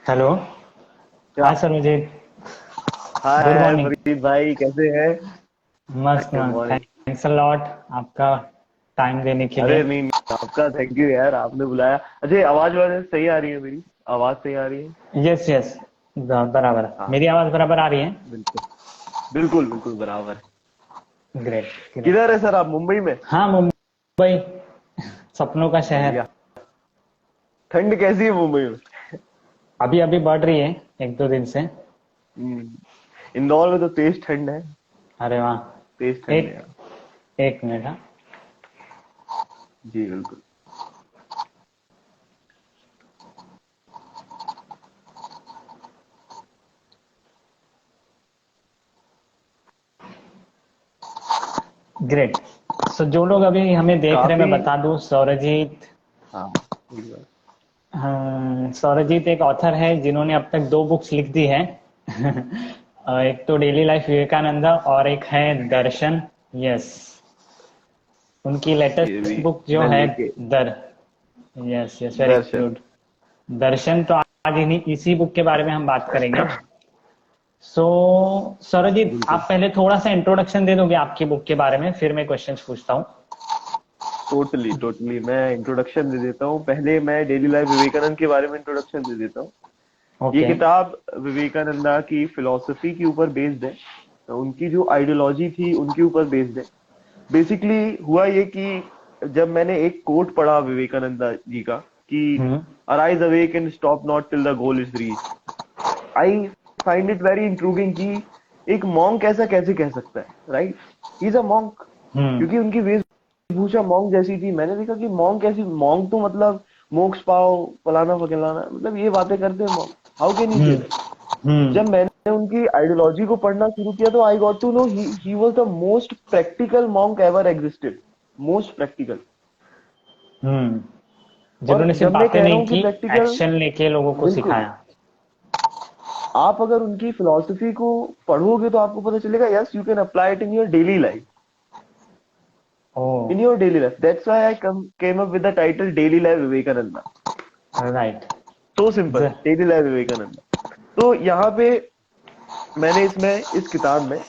Hello. क्या? Hi Sarvjeet. Hi good hi morning. Farid भाई, कैसे हैं? मस्त गुड मस्त, मॉर्निंग। थैंक्स अ लॉट आपका टाइम देने के लिए। अरे नहीं नहीं, आपका थैंक यू यार, आपने बुलाया। अच्छा, आवाज वाज सही आ रही है? मेरी आवाज सही आ रही है? यस यस, बराबर। हाँ, मेरी आवाज़ बराबर आ रही है। बिल्कुल बिल्कुल बिल्कुल बराबर है। Great great. किधर है सर आप? मुंबई में? हाँ, मुंबई, सपनों का शहर। बढ़िया। ठंड कैसी है मुंबई में? अभी अभी बढ़ रही है, एक दो दिन से। इंदौर में तो तेज ठंड है। अरे वाह। तेज ठंड है एक यहाँ। एक मिनट, हाँ। जी बिल्कुल। ग्रेट। सो जो लोग अभी हमें देख रहे हैं, मैं काफी। बता दूं, सौरजीत। हाँ, बिल्कुल। हाँ, सौरजीत एक ऑथर है जिन्होंने अब तक दो बुक्स लिख दी है। एक तो डेली लाइफ विवेकानंदा और एक है दर्शन। यस, उनकी ये लेटेस्ट भी बुक जो मैं है लेके। दर यस यस, वेरी दर्शन। गुड। दर्शन, तो आज इन्हीं इसी बुक के बारे में हम बात करेंगे। सो सौरजीत, बिल्कुल। आप पहले थोड़ा सा इंट्रोडक्शन दे दोगे आपकी बुक के बारे में, फिर मैं क्वेश्चंस पूछता हूँ। टोटली टोटली, मैं इंट्रोडक्शन दे देता हूँ। पहले मैं डेली लाइफ विवेकानंद के बारे में इंट्रोडक्शन दे देता हूँ। ये ओके। किताब विवेकानंदा की फिलॉसफी के ऊपर बेस्ड है। तो उनकी जो आइडियोलॉजी थी उनके ऊपर बेस्ड है। बेसिकली हुआ ये कि जब मैंने एक कोट पढ़ा विवेकानंदा जी का कि hmm arise awake and stop not till the goal is reach, I find it very intriguing कि एक मॉन्क ऐसा कैसे कह सकता है, right? He is a monk. Hmm क्योंकि उनकी वेशभूषा मॉन्क जैसी थी। मैंने देखा कि मॉन्क कैसी? मॉन्क तो मतलब मोक्ष पाओ, फलाना फलाना, मतलब ये बातें करते हैं मॉन्क। हाउ कैन ही से हम्म दैट? हम्म जब मैंने उनकी आइडियोलॉजी को पढ़ना शुरू किया तो I got to know he was the most practical monk ever existed. Most practical. और जिन्होंने सिर्फ जब मैं बातें कह रहा नहीं हूँ कि की, प्रैक्टिकल, एक्शन लेके लोगों को बिल्कुल। सिखाया। आप अगर उनकी फिलॉसफी को पढ़ोगे तो आपको पता चलेगा, yes you can apply it in your daily life. Oh, in your daily life, that's why I came up with the title daily life Vivekananda. Right. So simple, daily life Vivekananda. तो यहाँ पे मैंने इस किताब में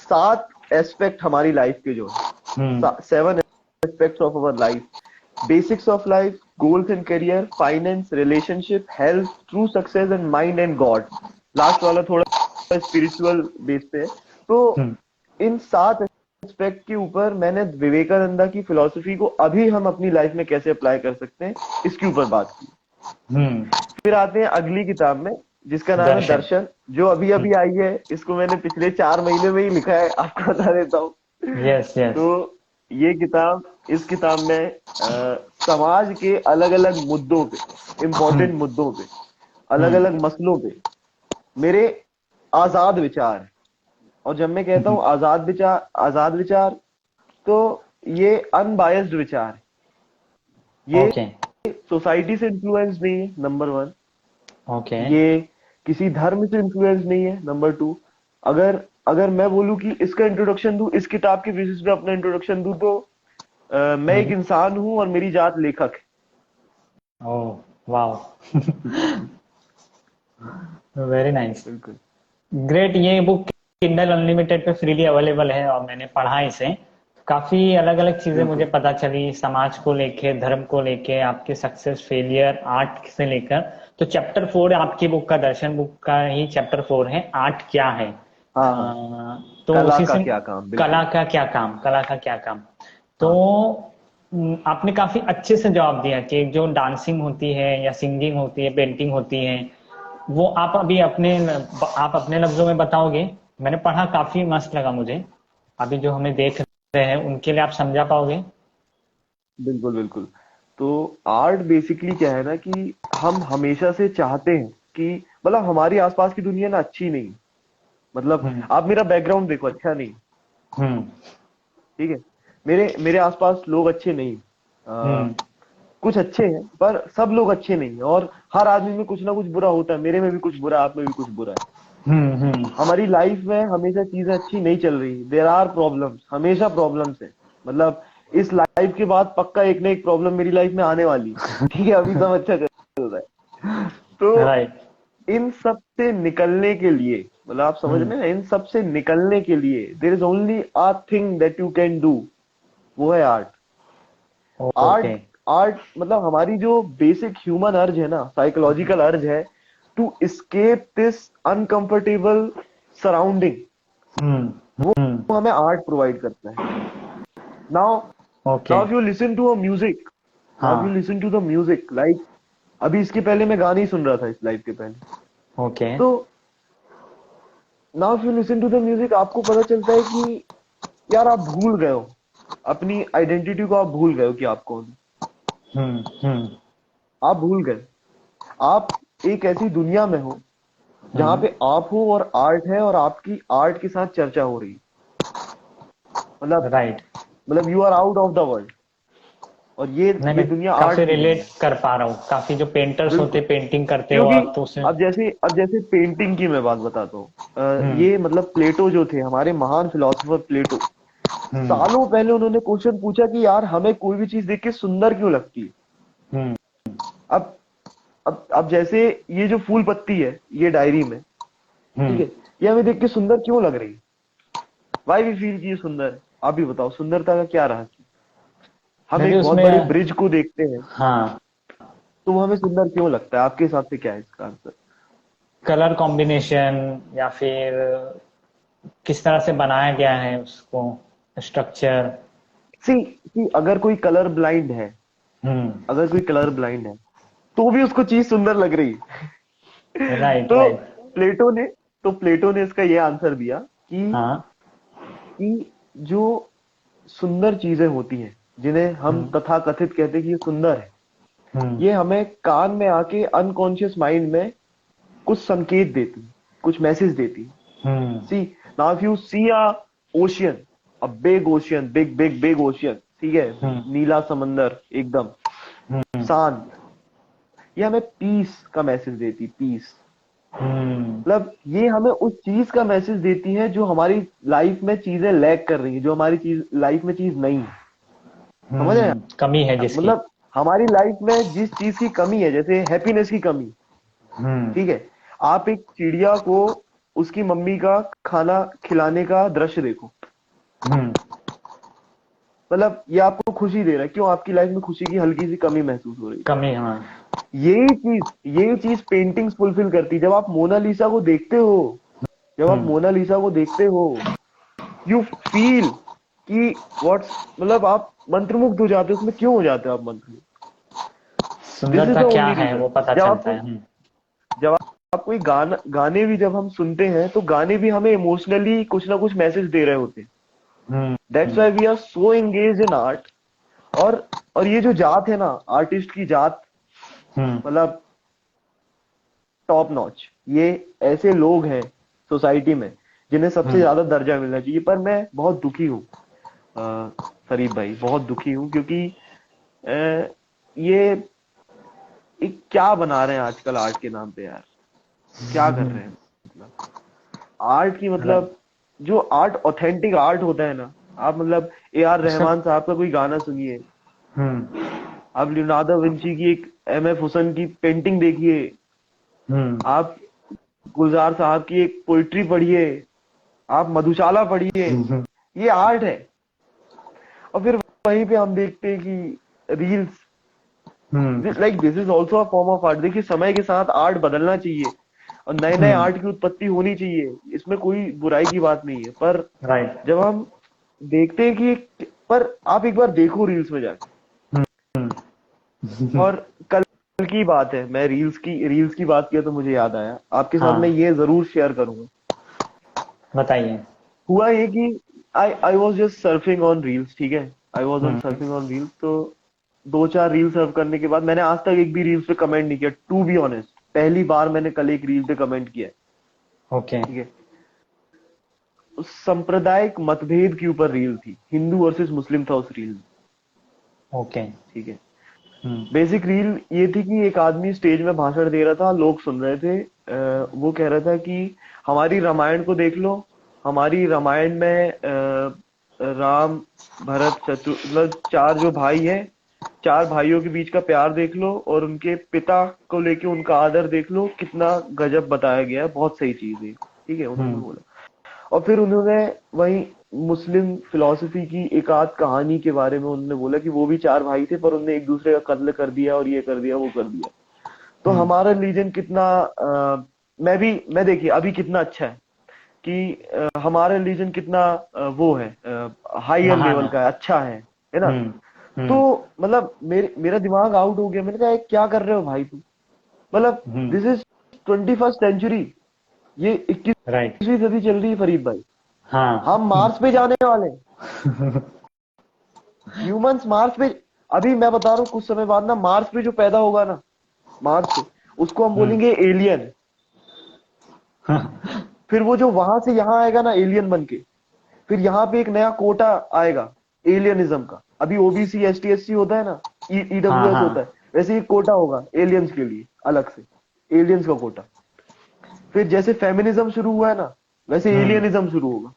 7 एस्पेक्ट हमारी लाइफ के जो हम्म है, 7 aspects of our life: basics of life, goals and career, finance, relationship, health, true success and mind and God. Last वाला थोड़ा स्पिरिचुअल बेस पे है। तो हम्म इन 7 एस्पेक्ट के ऊपर मैंने विवेकानंदा की फिलॉसफी को अभी हम अपनी लाइफ में कैसे अप्लाई कर सकते हैं, इसके ऊपर बात की। हम्म फिर आते हैं अगली किताब में, जिसका नाम है दर्शन। दर्शन, जो अभी अभी आई है। इसको मैंने पिछले 4 महीने में ही लिखा है, आपको बता देता हूँ। Yes yes. तो ये किताब, इस किताब में समाज के अलग अलग मुद्दों पे, हम्म इंपॉर्टेंट मुद्दों पे, अलग हम्म अलग मसलों पे मेरे आजाद विचार हैं। और जब मैं कहता हम्म हूँ आजाद विचार, आजाद विचार, तो ये अनबायस्ड विचार है। ये ओके सोसाइटी से इन्फ्लुएंस नहीं है, नंबर 1। ओके। ये किसी धर्म से इन्फ्लुएंस नहीं है, नंबर 2। अगर अगर मैं बोलूं कि इसका इंट्रोडक्शन दूं, इस किताब के बेसिस पे अपना इंट्रोडक्शन दूं, तो मैं एक हम्म इंसान हूं और मेरी जात लेखक है। ओ, वाओ। Very nice. बिल्कुल। ग्रेट। ये बुक किंडल अनलिमिटेड पे फ्रीली अवेलेबल है और मैंने पढ़ा इसे। काफी अलग अलग चीजें मुझे बिल्कुल। पता चली, समाज को लेके, धर्म को लेके, आपके सक्सेस फेलियर, आर्ट से लेकर। तो चैप्टर 4 आपकी बुक का, दर्शन बुक का ही चैप्टर 4 है, आर्ट क्या है। हाँ हाँ। तो कला उसी का से, क्या काम, कला बिल्कुल। का क्या काम, कला का क्या काम। तो हाँ। आपने काफी अच्छे से जवाब दिया कि जो डांसिंग होती है या सिंगिंग होती है, पेंटिंग होती है, वो आप अपने लफ्जों में बताओगे। मैंने पढ़ा, काफी मस्त लगा मुझे। अभी जो हमें देख रहे हैं उनके लिए आप समझा पाओगे। बिल्कुल बिल्कुल। तो आर्ट बेसिकली क्या है ना, कि हम हमेशा से चाहते हैं कि, मतलब हमारी आसपास की दुनिया ना अच्छी नहीं। मतलब हम्म आप मेरा बैकग्राउंड देखो, अच्छा नहीं। हम्म ठीक है। मेरे मेरे आसपास लोग अच्छे नहीं। हम्म कुछ अच्छे हैं पर सब लोग अच्छे नहीं हैं, और हर आदमी में कुछ ना कुछ बुरा होता है। मेरे में भी कुछ बुरा है, आप में भी कुछ बुरा है। हम्म। हमारी लाइफ में हमेशा चीजें अच्छी नहीं चल रही, देयर आर प्रॉब्लम्स, हमेशा प्रॉब्लम्स है। मतलब इस लाइफ के बाद पक्का एक ना एक प्रॉब्लम मेरी लाइफ में आने वाली है। ठीक है, अभी सब अच्छा चल रहा है। तो राइट। इन सब से निकलने के लिए, मतलब आप समझ रहे हैं, इन सब से निकलने के लिए there is only a thing that you can do, वो है आर्ट। ओके। आर्ट आर्ट मतलब हमारी जो बेसिक ह्यूमन अर्ज है ना, साइकोलॉजिकल अर्ज है to escape this uncomfortable surrounding, hmm. वो हम्म। हमें आर्ट प्रोवाइड करता है। Now okay. Now if you listen to a music, now if you हाँ। Listen to the music, like अभी इसके पहले मैं गाने ही सुन रहा था इस लाइव के पहले, ओके। तो now if you listen to the music, आपको पता चलता है कि यार आप भूल गए हो अपनी आइडेंटिटी को, आप भूल गए हो कि आप कौन हो। हम्म। हम्म। आप भूल गए, आप एक ऐसी दुनिया में हो जहां हम्म। पे आप हो और आर्ट है, और आपकी आर्ट के साथ चर्चा हो रही है। मतलब राइट। मतलब you are out of the world, और नहीं, ये मैं दुनिया आर्ट काफी की दुनिया रिलेट है। कर पा रहा हूँ। काफी जो पेंटर्स होते, बिल्कुल, पेंटिंग करते हो क्योंकि आप तो उसे। अब जैसे पेंटिंग की मैं बात बताता हूँ, हम्म। ये मतलब प्लेटो जो थे, हमारे महान फिलोसोफर प्लेटो, हम्म। सालों पहले उन्होंने क्वेश्चन पूछा कि यार हमें कोई भी चीज देख के सुंदर क्यों लगती है। हम्म। अब अब जैसे ये जो फूल पत्ती है ये डायरी में, ठीक हम्म। है, ये हमें देख के सुंदर क्यों लग रही है, वाई वी फील कि ये सुंदर है। आप भी बताओ सुंदरता का क्या रहस्य। हम मे भी एक बहुत उसमें। बड़े ब्रिज को देखते हैं हाँ। तो वो हमें सुंदर क्यों लगता है, आपके हिसाब से क्या है इसका आंसर। कलर कॉम्बिनेशन, या फिर किस तरह से बनाया गया है उसको, स्ट्रक्चर। सी अगर कोई कलर ब्लाइंड है, हम्म। अगर कोई कलर ब्लाइंड है तो भी उसको चीज सुंदर लग रही है। राइट, तो राइट। प्लेटो ने तो प्लेटो ने इसका ये आंसर दिया हाँ। कि जो सुंदर चीजें होती हैं, जिन्हें हम हम्म। तथाकथित कहते हैं कि ये सुंदर है, हम्म। ये हमें कान में आके अनकॉन्शियस माइंड में कुछ संकेत देती है, कुछ मैसेज देती है। Hmm. See now if you see a ocean, a big ocean, big big big ocean, ठीक है, हम्म। नीला समंदर एकदम हम्म। शांत, ये हमें पीस का मैसेज देती, पीस। हम्म। मतलब ये हमें उस चीज का मैसेज देती है जो हमारी लाइफ में चीजें लैक कर रही है, जो हमारी चीज लाइफ में चीज नहीं है। समझ रहे हैं कमी है आप? जिसकी। मतलब हमारी लाइफ में जिस चीज की कमी है, जैसे हैप्पीनेस की कमी, हम्म। ठीक है, आप एक चिड़िया को उसकी मम्मी का खाना खिलाने का दृश्य देखो, हम्म। मतलब ये आपको खुशी दे रहा है, क्यों, आपकी लाइफ में खुशी की हल्की सी कमी महसूस हो रही कमी, हाँ। है। यही चीज पेंटिंग्स फुलफिल करती है। जब आप मोनालिसा को देखते हो, जब आप हम्म। मोनालिसा को देखते हो, यू फील कि व्हाट्स, मतलब आप मंत्रमुग्ध हो जाते हो उसमें। क्यों हो जाते हो आप मंत्रमुग्ध? दिस इज सुंदरता द क्या ओनली है रीजन। वो पता जब आप चलता कोई है। जब आप कोई गाने भी जब हम सुनते हैं तो गाने भी हमें इमोशनली कुछ ना कुछ मैसेज दे रहे होते हैं। Hmm. That's why we are so engage in art. और और ये जो जात है ना, आर्टिस्ट की जात, हम्म। मतलब टॉप नॉच, ये ऐसे लोग हैं सोसाइटी में जिन्हें सबसे हम्म। ज्यादा दर्जा मिलना चाहिए। पर मैं बहुत दुखी हूँ शरीफ भाई, बहुत दुखी हूँ, क्योंकि अ, ये एक क्या बना रहे हैं आजकल आर्ट के नाम पे यार, क्या कर रहे हैं। मतलब आर्ट की, राइट। मतलब जो आर्ट ऑथेंटिक आर्ट होता है ना, आप मतलब ए आर उसका। रहमान साहब का कोई गाना सुनिए, हम्म। आप लियोनार्डो विंची की एक एम एफ हुसैन की पेंटिंग देखिए, हम्म। आप गुलजार साहब की एक पोइट्री पढ़िए, आप मधुशाला पढ़िए, हम्म। ये आर्ट है। और फिर वहीं पे हम देखते हैं कि reels, hmm. Like this is also a form of art. देखिए समय के साथ आर्ट बदलना चाहिए और नए नए हम्म। आर्ट की उत्पत्ति होनी चाहिए, इसमें कोई बुराई की बात नहीं है। पर राइट। जब हम देखते हैं कि, पर आप एक बार देखो रील्स में जाके, हम्म। और कल की बात है, मैं रील्स की बात किया तो मुझे याद आया, आपके साथ मैं हाँ, ये जरूर शेयर करूंगा। बताइए। हुआ ये कि I was just surfing on reels, ठीक है, I was on hmm. Surfing on reels, तो दो चार रील सर्व करने के बाद मैंने आज तक एक भी रील्स पे कमेंट नहीं किया, टू बी ऑनेस्ट। पहली बार मैंने कल एक रील पे कमेंट किया है, ओके। ठीक है। उस सांप्रदायिक मतभेद के ऊपर रील थी, हिंदू वर्सेस मुस्लिम था उस रील में, ओके। ठीक है। हम्म। बेसिक रील ये थी कि एक आदमी स्टेज में भाषण दे रहा था, लोग सुन रहे थे। वो कह रहा था कि हमारी रामायण को देख लो, हमारी रामायण में राम, भरत, शत्रु, मतलब चार जो भाई हैं, चार भाइयों के बीच का प्यार देख लो और उनके पिता को लेके उनका आदर देख लो, कितना गजब बताया गया है, बहुत सही चीज है, ठीक है, उन्होंने हम्म। बोला। और फिर उन्होंने वही मुस्लिम फिलॉसफी की एक आध कहानी के बारे में उन्होंने बोला कि वो भी चार भाई थे पर उन्होंने एक दूसरे का कत्ल कर दिया और ये कर दिया वो कर दिया। तो हम्म। हमारा रिलीजन कितना मैं देखिए अभी कितना अच्छा है कि हमारा रिलीजन कितना वो है, हायर महान लेवल है। का है, अच्छा है ना। हम्म। तो हम्म। मेरा दिमाग आउट हो गया, मैंने कहा क्या कर रहे हो भाई तुम, मतलब हम्म। दिस इज 21st सेंचुरी, ये राइट। 21वीं सदी चल रही है फरीद भाई। हाँ। हम मार्स पे जाने वाले हैं, ह्यूमंस मार्स पे। अभी मैं बता रहा हूँ कुछ समय बाद ना मार्स पे जो पैदा होगा ना, मार्स पे, उसको हम हम्म। बोलेंगे एलियन। फिर वो जो वहां से यहाँ आएगा ना एलियन बन के, फिर यहाँ पे एक नया कोटा आएगा एलियनिज्म का। अभी ओबीसी एसटी एससी होता है ना, हाँ ईडब्ल्यूएस होता हाँ। है, वैसे ही कोटा होगा एलियंस के लिए अलग से, एलियंस का कोटा। फिर जैसे फेमिनिज्म शुरू हुआ है ना, वैसे हम्म। एलियनिज्म शुरू होगा।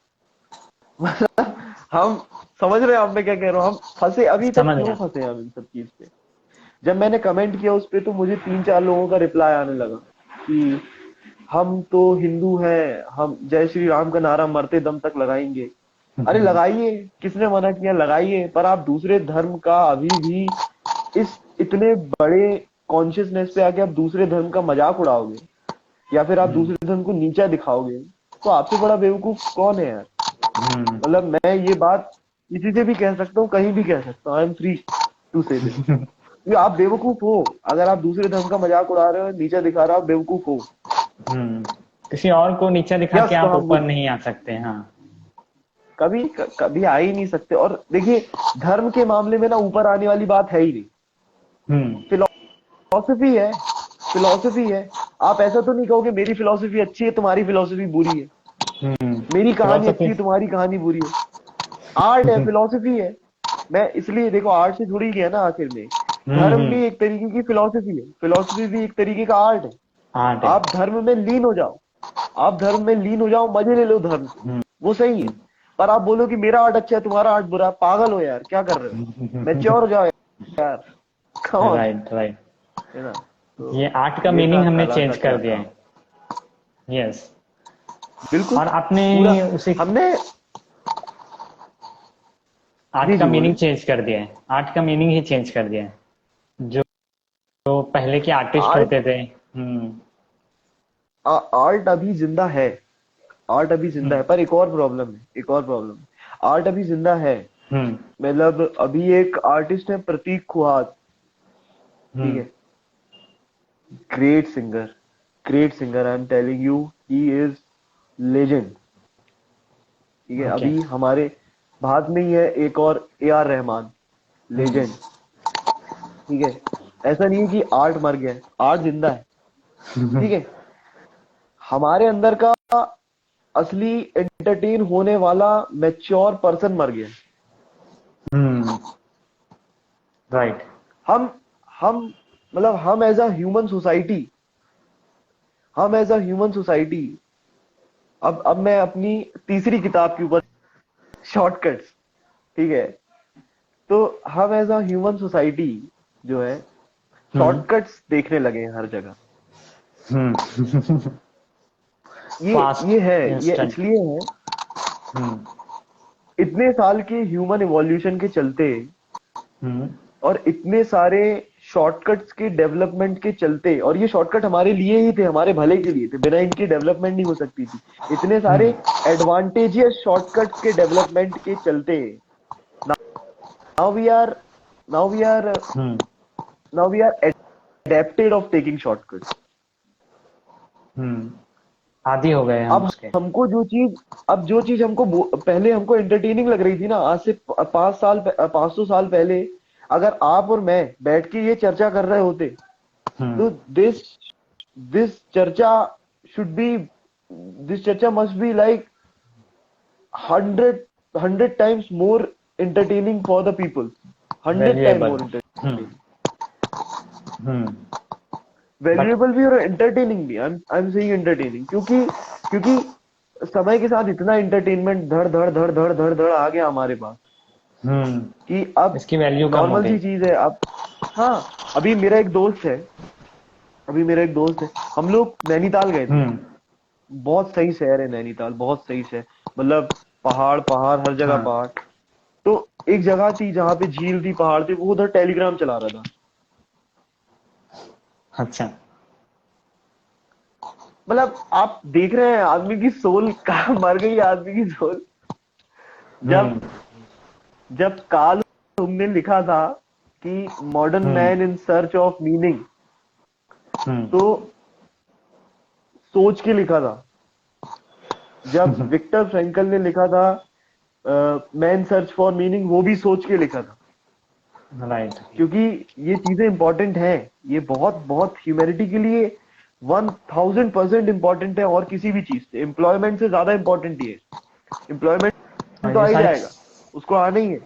हम समझ रहे हैं आप मैं क्या कह रहा हूँ, हम फंसे अभी तक समझ क्यों गया। फंसे हैं हम इन सब चीज पे। जब मैंने कमेंट किया उस पे तो मुझे 3-4 लोगों का रिप्लाई आने लगा कि हम तो हिंदू हैं, हम जय श्री राम का नारा मरते दम तक लगाएंगे। अरे लगाइए, किसने मना किया, लगाइए, पर आप दूसरे धर्म का अभी भी इस इतने बड़े कॉन्शियसनेस पे आके आप दूसरे धर्म का मजाक उड़ाओगे या फिर आप हम्म। दूसरे धर्म को नीचा दिखाओगे, तो आपसे बड़ा बेवकूफ कौन है यार। हम्म। मतलब मैं ये बात किसी से भी कह सकता हूँ, कहीं भी कह सकता हूँ, आई एम फ्री टू से दिस। क्योंकि आप बेवकूफ हो, अगर आप दूसरे धर्म का मजाक उड़ा रहे हो, नीचा दिखा रहे हो, आप बेवकूफ हो। हम्म। किसी और को नीचा दिखा के यस, तो आप हम ऊपर नहीं आ सकते। हाँ। कभी आ ही नहीं सकते। और देखिए धर्म के मामले में ना ऊपर आने वाली बात है ही नहीं, हम्म। फिलोसफी है, फिलोसफी है। आप ऐसा तो नहीं कहोगे मेरी फिलोसफी अच्छी है तुम्हारी फिलोसफी बुरी है, हम्म। मेरी कहानी अच्छी फिलोसफी। है तुम्हारी कहानी बुरी है। आर्ट है, फिलोसफी है। मैं इसलिए देखो आर्ट से जुड़ ही गया ना आखिर में। धर्म हम्म। भी एक तरीके की फिलोसफी है, फिलोसफी भी एक तरीके का आर्ट है। आर्ट है। आप धर्म में लीन हो जाओ, आप धर्म में लीन हो जाओ, मजे ले लो धर्म से, वो सही है। पर आप बोलो कि मेरा आर्ट अच्छा है तुम्हारा आर्ट बुरा है, पागल हो यार, क्या कर रहे हो, मैच्योर हो जाओ यार, कौन राइट राइट। है ना। तो ये आर्ट का ये था मीनिंग हमने कला का चेंज क्या कर दिया काम। है। यस। बिल्कुल, और आपने पूरा उसे हमने। आर्ट जी का जी मीनिंग बोलिए। चेंज कर दिया है। आर्ट का मीनिंग ही चेंज कर दिया है। जो जो पहले के आर्टिस्ट आर्ट, होते थे। हम्म। आर्ट अभी जिंदा है, आर्ट अभी जिंदा है, हम्म। पर एक और प्रॉब्लम है, एक और प्रॉब्लम। आर्ट अभी जिंदा है, हम्म। मतलब अभी एक आर्टिस्ट है प्रतीक कुहाद, ठीक हम्म। है, great singer, great singer, I am telling you, he is legend, ठीक है। ओके। अभी हमारे भारत में ही है एक और A R Rahman, hmm. Legend, ठीक है। ऐसा नहीं है कि आर्ट मर गया है, आर्ट जिंदा है, ठीक है। हमारे अंदर का असली एंटरटेन होने वाला मैच्योर पर्सन मर गया है। हम्म। राइट। हम हम मतलब हम एज अ ह्यूमन सोसाइटी, हम एज अ ह्यूमन सोसाइटी, अब मैं अपनी तीसरी किताब के ऊपर, शॉर्टकट्स, ठीक है। तो हम एज अ ह्यूमन सोसाइटी जो है हम्म। शॉर्टकट्स देखने लगे हैं हर जगह। हम्म। ये फास्ट। ये है, ये इंस्टेंट। इसलिए है, हम्म। इतने साल के ह्यूमन इवोल्यूशन के चलते हम्म। और इतने सारे शॉर्टकट्स के डेवलपमेंट के चलते, और ये शॉर्टकट हमारे लिए ही थे, हमारे भले के लिए थे, बिना इनकी डेवलपमेंट नहीं हो सकती थी। इतने सारे हम्म। एडवांटेजियस शॉर्टकट्स के डेवलपमेंट के चलते now we are now we are hmm. Now we are adapted of taking shortcuts. Hmm. आदी हो गए हम अब उसके। हमको जो चीज अब जो चीज हमको पहले हमको एंटरटेनिंग लग रही थी ना, आज से 500 साल पहले, अगर आप और मैं बैठ के ये चर्चा कर रहे होते, हम्म। तो दिस चर्चा शुड बी दिस चर्चा must be like 100 times more entertaining for the people, 100 times valuable. more hmm. entertaining, hmm. But. Valuable भी और एंटरटेनिंग भी। आई एम सेइंग एंटरटेनिंग, क्योंकि क्योंकि समय के साथ इतना एंटरटेनमेंट धड़ धड़ धड़ धड़ धड़ धड़ आ गया हमारे पास, कि अब इसकी वैल्यू कम हो नॉर्मल सी गई। चीज है अब। हाँ, अभी मेरा एक दोस्त है, हम लोग नैनीताल गए थे। हम्म। बहुत सही शहर है नैनीताल, बहुत सही शहर। मतलब पहाड़ पहाड़, हर जगह हाँ। पहाड़। तो एक जगह थी जहाँ पे झील थी, पहाड़ थे, वो उधर टेलीग्राम चला रहा था। अच्छा। मतलब आप देख रहे हैं आदमी की सोल कहाँ मर गई, आदमी की सोल। जब हम्म। जब काल तुमने लिखा था कि modern hmm. Man in search of meaning, hmm. तो सोच के लिखा था। जब विक्टर फ्रैंकल ने लिखा था मैन सर्च फॉर मीनिंग, वो भी सोच के लिखा था। राइट। क्योंकि ये चीजें इंपॉर्टेंट हैं, ये बहुत बहुत ह्यूमैनिटी के लिए 1000% इंपॉर्टेंट है, और किसी भी चीज से, एम्प्लॉयमेंट से ज्यादा इंपॉर्टेंट ये है। एम्प्लॉयमेंट और तो आ ये ही सारी जाएगा, उसको आना ही है।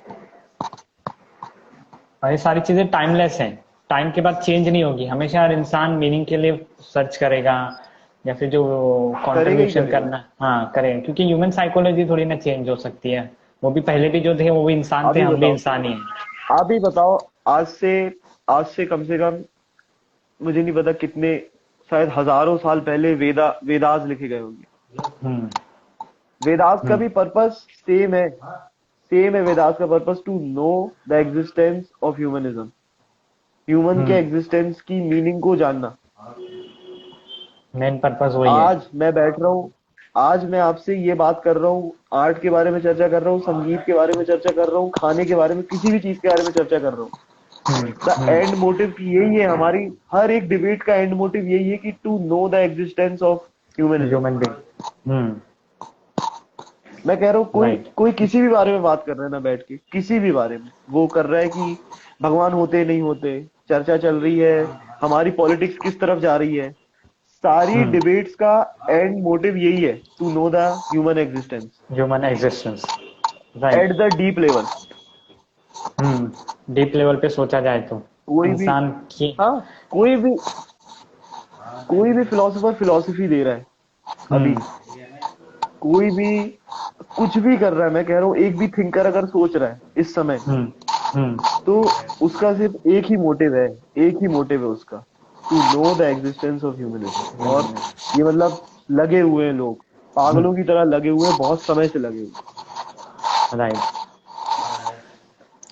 और ये सारी चीजें टाइमलेस हैं। टाइम के बाद चेंज नहीं होगी, हमेशा हर इंसान मीनिंग के लिए सर्च करेगा, या फिर जो करेगा ही कंट्रीब्यूशन करेगा। करना, हाँ करेगा, क्योंकि ह्यूमन साइकोलॉजी थोड़ी ना चेंज हो सकती है। वो भी पहले भी जो थे वो भी इंसान थे, अभी हम भी बताओ, इंसान ही हैं। आप ही बताओ, आज से कम से कम, मुझे नहीं पता कितने, शायद हजारों साल पहले वेदास लिखे गए होंगे। हम्म। वेदास का हम्म। भी पर्पस सेम है वेदास का purpose, to know the existence of humanism, human के हम्म। एग्जिस्टेंस की मीनिंग को जानना। मेन पर्पस वही है। आज मैं बैठ रहा हूँ, आज मैं आपसे ये बात कर रहा हूँ, आर्ट के बारे में चर्चा कर रहा हूँ, संगीत के बारे में चर्चा कर रहा हूँ, खाने के बारे में, किसी भी चीज के बारे में चर्चा कर रहा हूँ। Hmm. The hmm. And motive यही है, हमारी हर एक डिबेट का एंड मोटिव यही है कि to know the existence of humanism. Human being. Hmm. मैं कह रहा हूँ, कोई राइट। कोई किसी भी बारे में बात कर रहा है ना, बैठ के किसी भी बारे में वो कर रहा है कि भगवान होते नहीं होते, चर्चा चल रही है, हमारी पॉलिटिक्स किस तरफ जा रही है, सारी हम्म। डिबेट्स का एंड मोटिव यही है, to know the human existence human existence. At right. The deep level. Deep level पे सोचा जाए तो कोई भी, इंसान की। हाँ, कोई भी कोई भी फिलोसोफर फिलोसफी दे रहा है अभी, हम्म। कोई भी कुछ भी कर रहा है, मैं कह रहा हूँ एक भी थिंकर अगर सोच रहा है इस समय, हम्म। हम्म। तो उसका सिर्फ एक ही मोटिव है, एक ही मोटिव है उसका, to know the existence of humanism. और ये मतलब लगे हुए हैं लोग, पागलों की तरह लगे हुए हैं, बहुत समय से लगे हुए राइट।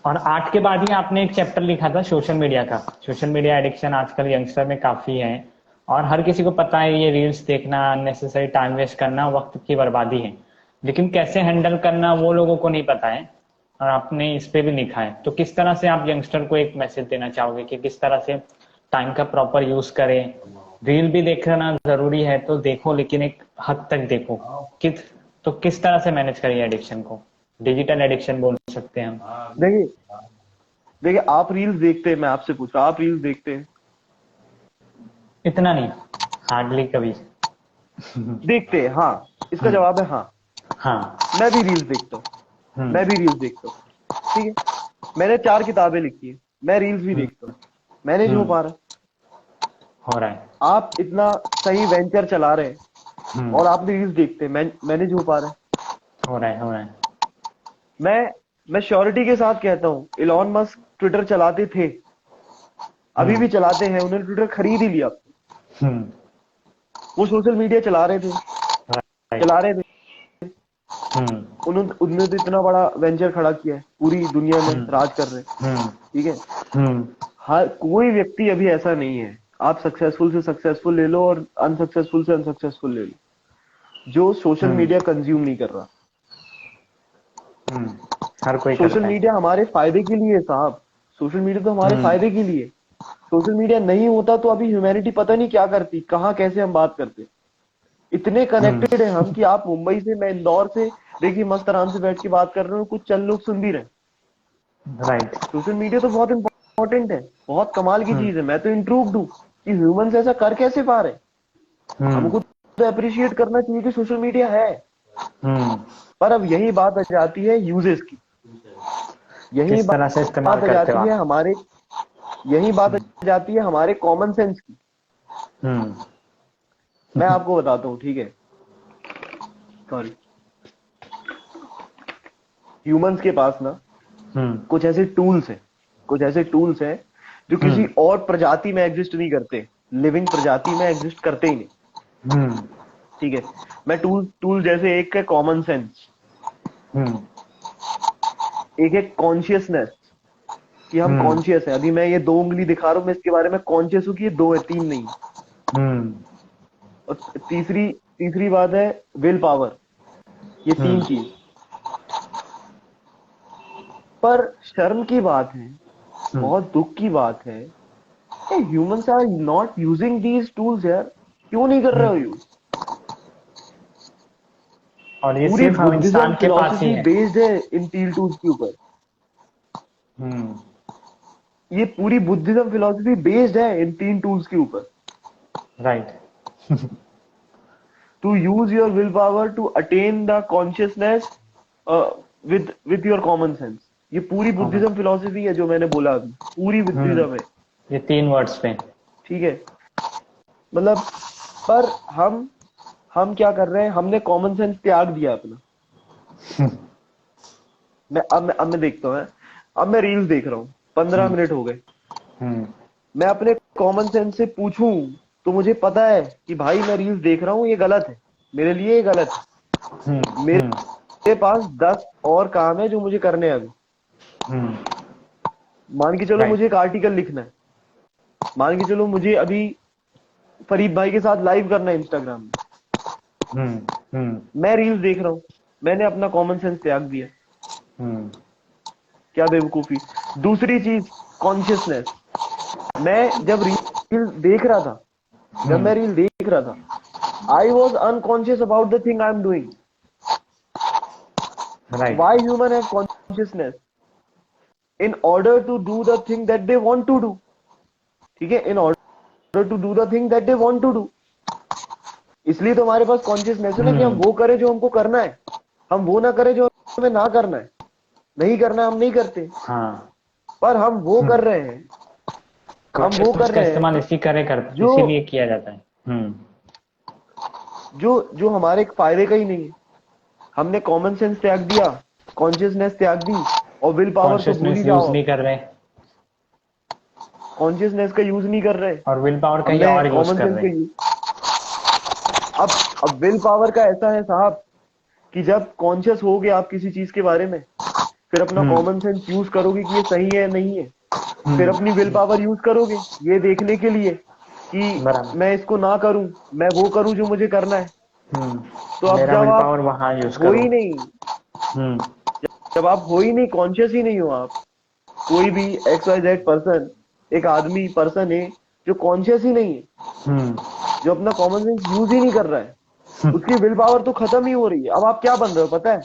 और आर्ट के बाद ही आपने एक चैप्टर लिखा था सोशल मीडिया का। सोशल मीडिया एडिक्शन आजकल यंगस्टर में काफी है, और हर किसी को पता है ये रील्स देखना, अननेसेसरी टाइम वेस्ट करना वक्त की बर्बादी है, लेकिन कैसे हैंडल करना वो लोगों को नहीं पता है। और आपने इस पे भी लिखा है, तो किस तरह से आप यंगस्टर को एक मैसेज देना चाहोगे कि किस तरह से टाइम का प्रॉपर यूज करें। रील भी देखना जरूरी है तो देखो, लेकिन एक हद तक देखो। किस तो किस तरह से मैनेज करिए एडिक्शन को, डिजिटल एडिक्शन बोल सकते हैं हम। हैं। देखिए, देखिए, आप रील्स देखते हैं, मैं आपसे पूछ रहा हूँ, आप रील्स देखते हैं? इतना नहीं, हार्डली कभी। देखते हैं, हाँ। इसका हम्म। जवाब है हाँ। हाँ। मैं भी रील्स देखता हूँ, हम्म। मैं भी रील्स देखता हूँ। ठीक है, मैंने 4 किताबें लिखी है, मैं रील्स भी हम्म। देखता हूँ, मैनेज हो हम्म। पा रहा है। हो रहा है। आप इतना सही वेंचर चला रहे हैं हम्म। और आप रील्स देखते हैं, मैनेज हो पा रहा है। हो रहा है। हो रहा है। मैं मैं श्योरिटी के साथ कहता हूँ, इलॉन मस्क ट्विटर चलाते थे, अभी हम्म। भी चलाते हैं, उन्होंने ट्विटर खरीद ही लिया। हम्म। वो सोशल मीडिया चला रहे थे, राइट। चला रहे थे। हम्म। उन्होंने उनने तो इतना बड़ा वेंचर खड़ा किया है, पूरी दुनिया में हम्म। राज कर रहे हैं। हम्म। ठीक है, हम्म। हर कोई व्यक्ति अभी ऐसा नहीं है। आप सक्सेसफुल से सक्सेसफुल ले लो और अनसक्सेसफुल से अनसक्सेसफुल ले लो, जो सोशल हम्म। मीडिया कंज्यूम नहीं कर रहा। हम्म। हर कोई सोशल करता है। मीडिया हमारे फायदे के लिए है साहब, सोशल मीडिया तो हमारे हम्म। फायदे के लिए। सोशल मीडिया नहीं होता तो अभी ह्यूमैनिटी पता नहीं क्या करती, कहाँ कैसे हम बात करते। इतने हम्म। कनेक्टेड है हम कि आप मुंबई से, मैं इंदौर से, देखिए मस्त आराम से बैठ के बात कर रहे हो, कुछ चंद लोग सुन भी रहे हैं। राइट। सोशल मीडिया तो बहुत इंपॉर्टेंट है, बहुत कमाल की हम्म। चीज है। मैं तो इंट्रूव्ड हूँ कि ह्यूमंस ऐसा कर कैसे पा रहे हैं। हम्म। हमको तो अप्रिशिएट करना चाहिए कि सोशल मीडिया है। हम्म। पर अब यही बात आ जाती है यूजेस की, यही किस तरह से इस्तेमाल बात आ करते हो जाती है आप। हमारे, यही बात आ जाती है हमारे कॉमन सेंस की। हम्म। मैं आपको बताता हूँ, ठीक है, सॉरी, ह्यूमंस के पास ना कुछ ऐसे टूल्स हैं जो किसी और प्रजाति में एग्जिस्ट नहीं करते, लिविंग प्रजाति में एग्जिस्ट करते ही नहीं। ठीक है, मैं टूल जैसे एक है कॉमन सेंस, एक है कॉन्शियसनेस कि हम कॉन्शियस है। अभी मैं ये 2 उंगली दिखा रहा हूं, मैं इसके बारे में कॉन्शियस हूं कि ये 2 है, 3 नहीं। और तीसरी बात है विल पावर। ये 3 चीज। पर शर्म की बात है, बहुत दुख की बात है, humans are not using these tools यार। क्यों नहीं कर रहे हो यूज? और ये पूरी सिर्फ हम बुद्धिज्म इंसान के पास ही फिलोसफी है। बेस्ड है इन टूल टूल्स के ऊपर। ये पूरी बुद्धिज्म फिलोसफी बेस्ड है इन 3 टूल्स के ऊपर। Right. To use your will power to attain the consciousness with your common sense. ये पूरी बुद्धिज्म फिलोसफी है जो मैंने बोला अभी, पूरी बुद्धिज्म है ये 3 वर्ड्स पे। ठीक है, मतलब पर हम क्या कर रहे हैं, हमने कॉमन सेंस त्याग दिया अपना। अब मैं देखता हूँ, अब मैं रील्स देख रहा हूँ, 15 मिनट हो गए। मैं अपने कॉमन सेंस से पूछूं तो मुझे पता है कि भाई मैं रील्स देख रहा हूँ, ये गलत है, मेरे लिए ये गलत है। मेरे पास 10 और काम है जो मुझे करने हैं अभी। मान के चलो मुझे एक आर्टिकल लिखना है, मान के चलो मुझे अभी फरीद भाई के साथ लाइव करना है इंस्टाग्राम में। मैं रील्स देख रहा हूँ, मैंने अपना कॉमन सेंस त्याग दिया। क्या बेवकूफी। दूसरी चीज कॉन्शियसनेस। मैं जब रील देख रहा था, I was unconscious about the thing I am doing. Why human have consciousness? In order to do the thing that they want to do. ठीक है, in order to do the thing that they want to do. इसलिए तो हमारे पास consciousness है ना, कि हम वो करें जो हमको करना है, हम वो ना करें जो हमें ना करना है। नहीं करना हम नहीं करते, पर हम वो कर रहे हैं, इस्तेमाल इसीलिए किया जाता है जो हमारे फायदे का ही नहीं है। हमने कॉमन सेंस त्याग दिया, कॉन्शियसनेस त्याग दी, और विल पावर तो भूल ही जाओ। नहीं कर रहे, कॉन्शियसनेस का यूज नहीं कर रहे, और विल पावर का हमने और यूज कॉमन कर सेंस रहे का यूज। अब विल पावर का ऐसा है साहब कि जब कॉन्शियस हो गए आप किसी चीज के बारे में, फिर अपना कॉमन सेंस यूज करोगे कि ये सही है नहीं है, फिर अपनी विल पावर यूज करोगे ये देखने के लिए कि मैं इसको ना करूं, मैं वो करूं जो मुझे करना है। तो अब मेरा जब विल आप पावर वहां यूज हो ही करूं। नहीं, जब आप हो ही नहीं, कॉन्शियस ही नहीं हो आप, कोई भी XYZ पर्सन, एक आदमी पर्सन है जो कॉन्शियस ही नहीं है, जो अपना कॉमन सेंस यूज ही नहीं कर रहा है, उसकी विल पावर तो खत्म ही हो रही है। अब आप क्या बन रहे हो पता है?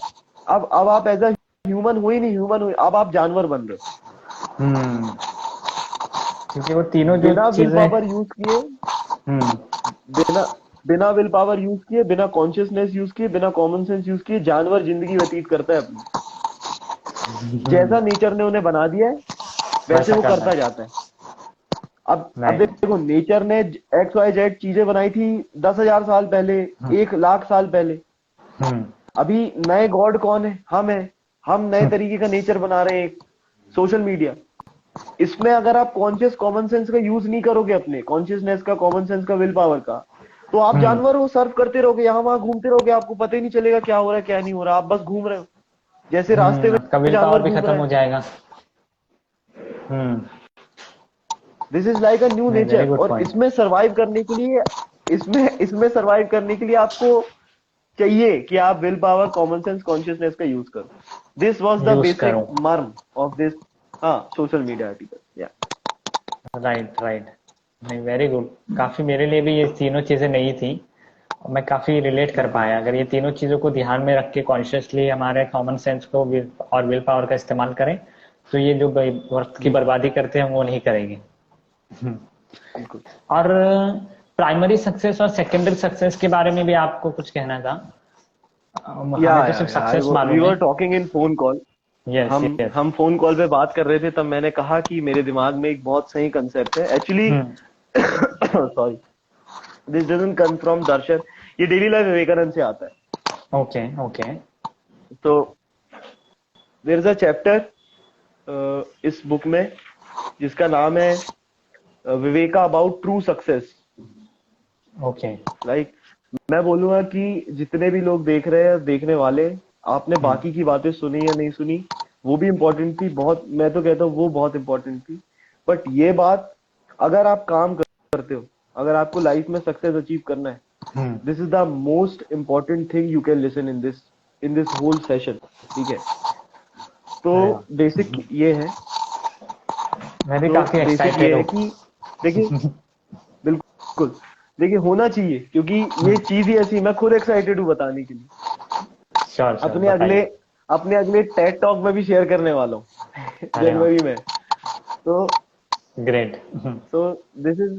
अब आप एज अ ह्यूमन हो ही नहीं, अब आप जानवर बन रहे हो। क्योंकि वो तीनों जो बिना विल चीजें पावर यूज किए, बिना बिना विल पावर यूज किए, बिना कॉन्शियसनेस यूज किए, बिना कॉमन सेंस यूज किए, जानवर जिंदगी व्यतीत करता है अपनी। जैसा नेचर ने उन्हें बना दिया है वैसे वो करता जाता है। अब देखो, नेचर ने XYZ चीजें बनाई थी 10,000 साल पहले, 1 लाख साल पहले। अभी नए गॉड कौन है? हम है। हम नए तरीके का नेचर बना रहे हैं, सोशल मीडिया। इसमें अगर आप कॉन्शियस कॉमन सेंस का यूज नहीं करोगे, अपने कॉन्शियसनेस का, कॉमन सेंस का, विल पावर का, तो आप जानवर हो, सर्व करते रहोगे, यहाँ वहां घूमते रहोगे, आपको पता ही नहीं चलेगा क्या हो रहा है क्या नहीं हो रहा, आप बस घूम रहे हो जैसे रास्ते में आपका विल पावर जानवर भी घूम खत्म रहे हो हैं। जाएगा। This is like a new नहीं, वेरी नेचर। गुड और पॉइंट। इसमें सरवाइव करने के लिए, इसमें सरवाइव करने के लिए आपको चाहिए कि आप will power, common sense, consciousness का यूज करो। This was the use basic करो। मर्म of this social media article. या राइट, राइट। नहीं, वेरी गुड। काफी मेरे लिए भी ये तीनों चीजें नई थी, और मैं काफी रिलेट कर पाया। अगर ये तीनों चीजों को ध्यान में रख के कॉन्शियसली हमारे कॉमन सेंस को और विल पावर का इस्तेमाल करें, तो ये जो वक्त की बर्बादी करते हैं वो नहीं करेंगे। बिल्कुल। और प्राइमरी सक्सेस और सेकेंडरी सक्सेस के बारे में भी आपको कुछ कहना था? हमें तो सिर्फ सक्सेस वी मालूम है। Were talking in phone call. Yes, yes. हम फोन कॉल पे बात कर रहे थे, तब मैंने कहा कि मेरे दिमाग में एक बहुत सही कंसेप्ट है actually. Sorry, this doesn't come from Darshan, ये डेली लाइफ विवेकानंद से आता है। Okay, okay. तो देयर इज अ चैप्टर इस बुक में, जिसका नाम है Viveka about true success. Okay. Like मैं बोलूंगा कि जितने भी लोग देख रहे हैं, देखने वाले, आपने बाकी की बातें सुनी या नहीं सुनी, वो भी इम्पोर्टेंट थी बहुत, मैं तो कहता हूँ वो बहुत इम्पोर्टेंट थी। बट ये बात, अगर आप काम करते हो, अगर आपको लाइफ में सक्सेस अचीव करना है, this is the most important thing you can listen in this whole session. ठीक है, तो बेसिक ये है। मैं भी तो काफी बेसिक ये एक्साइटेड है हूँ। कि देखिए, बिल्कुल देखिए, होना चाहिए, क्योंकि ये चीज ही ऐसी, मैं खुद एक्साइटेड हूँ बताने के लिए। श्योर श्योर, अपने अगले बताइए। अपने अगले टेड टॉक में भी शेयर करने वाला हूँ अरे वाह, जनवरी में। तो ग्रेट। तो दिस इज,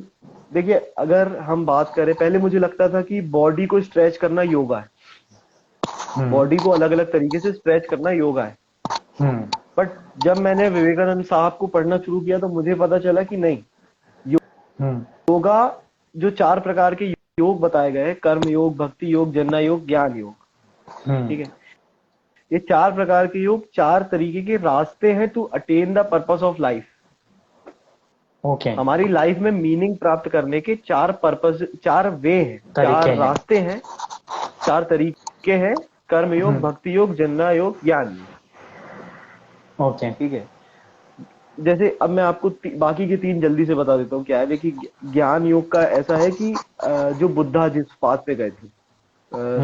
देखिए अगर हम बात करें, पहले मुझे लगता था कि बॉडी को स्ट्रेच करना योगा है, बॉडी को अलग अलग तरीके से स्ट्रेच करना योगा है। बट जब मैंने विवेकानंद साहब को पढ़ना शुरू किया तो मुझे पता चला कि नहीं, योगा, जो 4 प्रकार के योग बताए गए, कर्म योग, भक्ति योग, जन्ना योग, ज्ञान योग, ठीक है, ये 4 प्रकार के योग 4 तरीके के रास्ते हैं to attain the purpose of life. Okay. हमारी लाइफ में मीनिंग प्राप्त करने के 4 पर्पस, 4 वे हैं, तरीके 4 हैं। रास्ते हैं, 4 तरीके हैं, कर्म योग, भक्ति योग, जन्ना योग, ज्ञान योग। ओके। ठीक है, जैसे अब मैं आपको बाकी के 3 जल्दी से बता देता हूँ क्या है। देखिए, ज्ञान योग का ऐसा है कि जो बुद्धा जिस पाथ पे गए थे,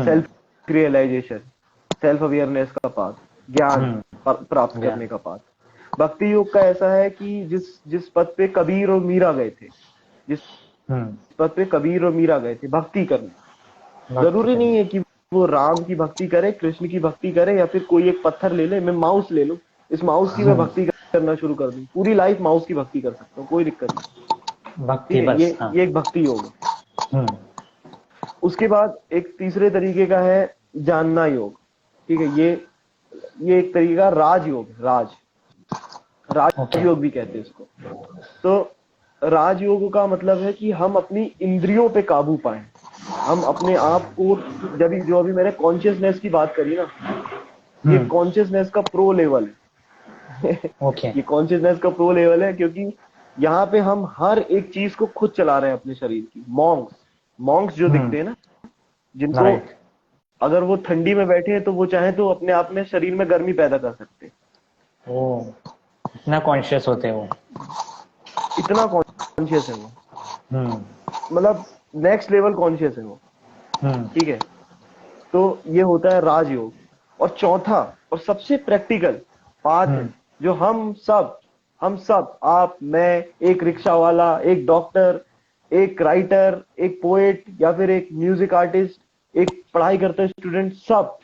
सेल्फ रियलाइजेशन, सेल्फ अवेयरनेस का पाथ, ज्ञान प्राप्त करने का पाथ। भक्ति योग का ऐसा है कि जिस जिस पथ पे कबीर और मीरा गए थे, जिस पथ पे कबीर और मीरा गए थे, भक्ति करने। जरूरी नहीं है कि वो राम की भक्ति करे, कृष्ण की भक्ति करे, या फिर कोई एक पत्थर ले ले, मैं माउस ले लूं, इस माउस की मैं भक्ति करना शुरू कर दूं, पूरी लाइफ माउस की भक्ति कर सकता हूँ, कोई दिक्कत नहीं। भक्ति ठीक है, बस, हाँ। ये एक भक्ति योग है। उसके बाद एक तीसरे तरीके का है जानना योग। ठीक है, ये एक तरीके का राजयोग, राजयोग भी कहते हैं इसको। तो राजयोग का मतलब है कि हम अपनी इंद्रियों पे काबू पाएं, हम अपने आप को, जो अभी मैंने कॉन्शियसनेस की बात करी ना, ये कॉन्शियसनेस का प्रो लेवल है। ओके। ये कॉन्शियसनेस का प्रो लेवल है, क्योंकि यहाँ पे हम हर एक चीज को खुद चला रहे हैं अपने शरीर की। मॉन्क्स जो दिखते हैं ना, जिनको राइट। अगर वो ठंडी में बैठे हैं तो वो चाहे तो अपने आप में शरीर में गर्मी पैदा कर सकते हैं। ओ, इतना कॉन्शियस होते हैं वो। इतना कॉन्शियस है वो, मतलब नेक्स्ट लेवल कॉन्शियस है वो। ठीक है, तो ये होता है राजयोग। और चौथा और सबसे प्रैक्टिकल पाथ है, जो हम सब, आप, मैं, एक रिक्शा वाला, एक डॉक्टर, एक राइटर, एक पोएट, या फिर एक म्यूजिक आर्टिस्ट, एक पढ़ाई करता स्टूडेंट, सब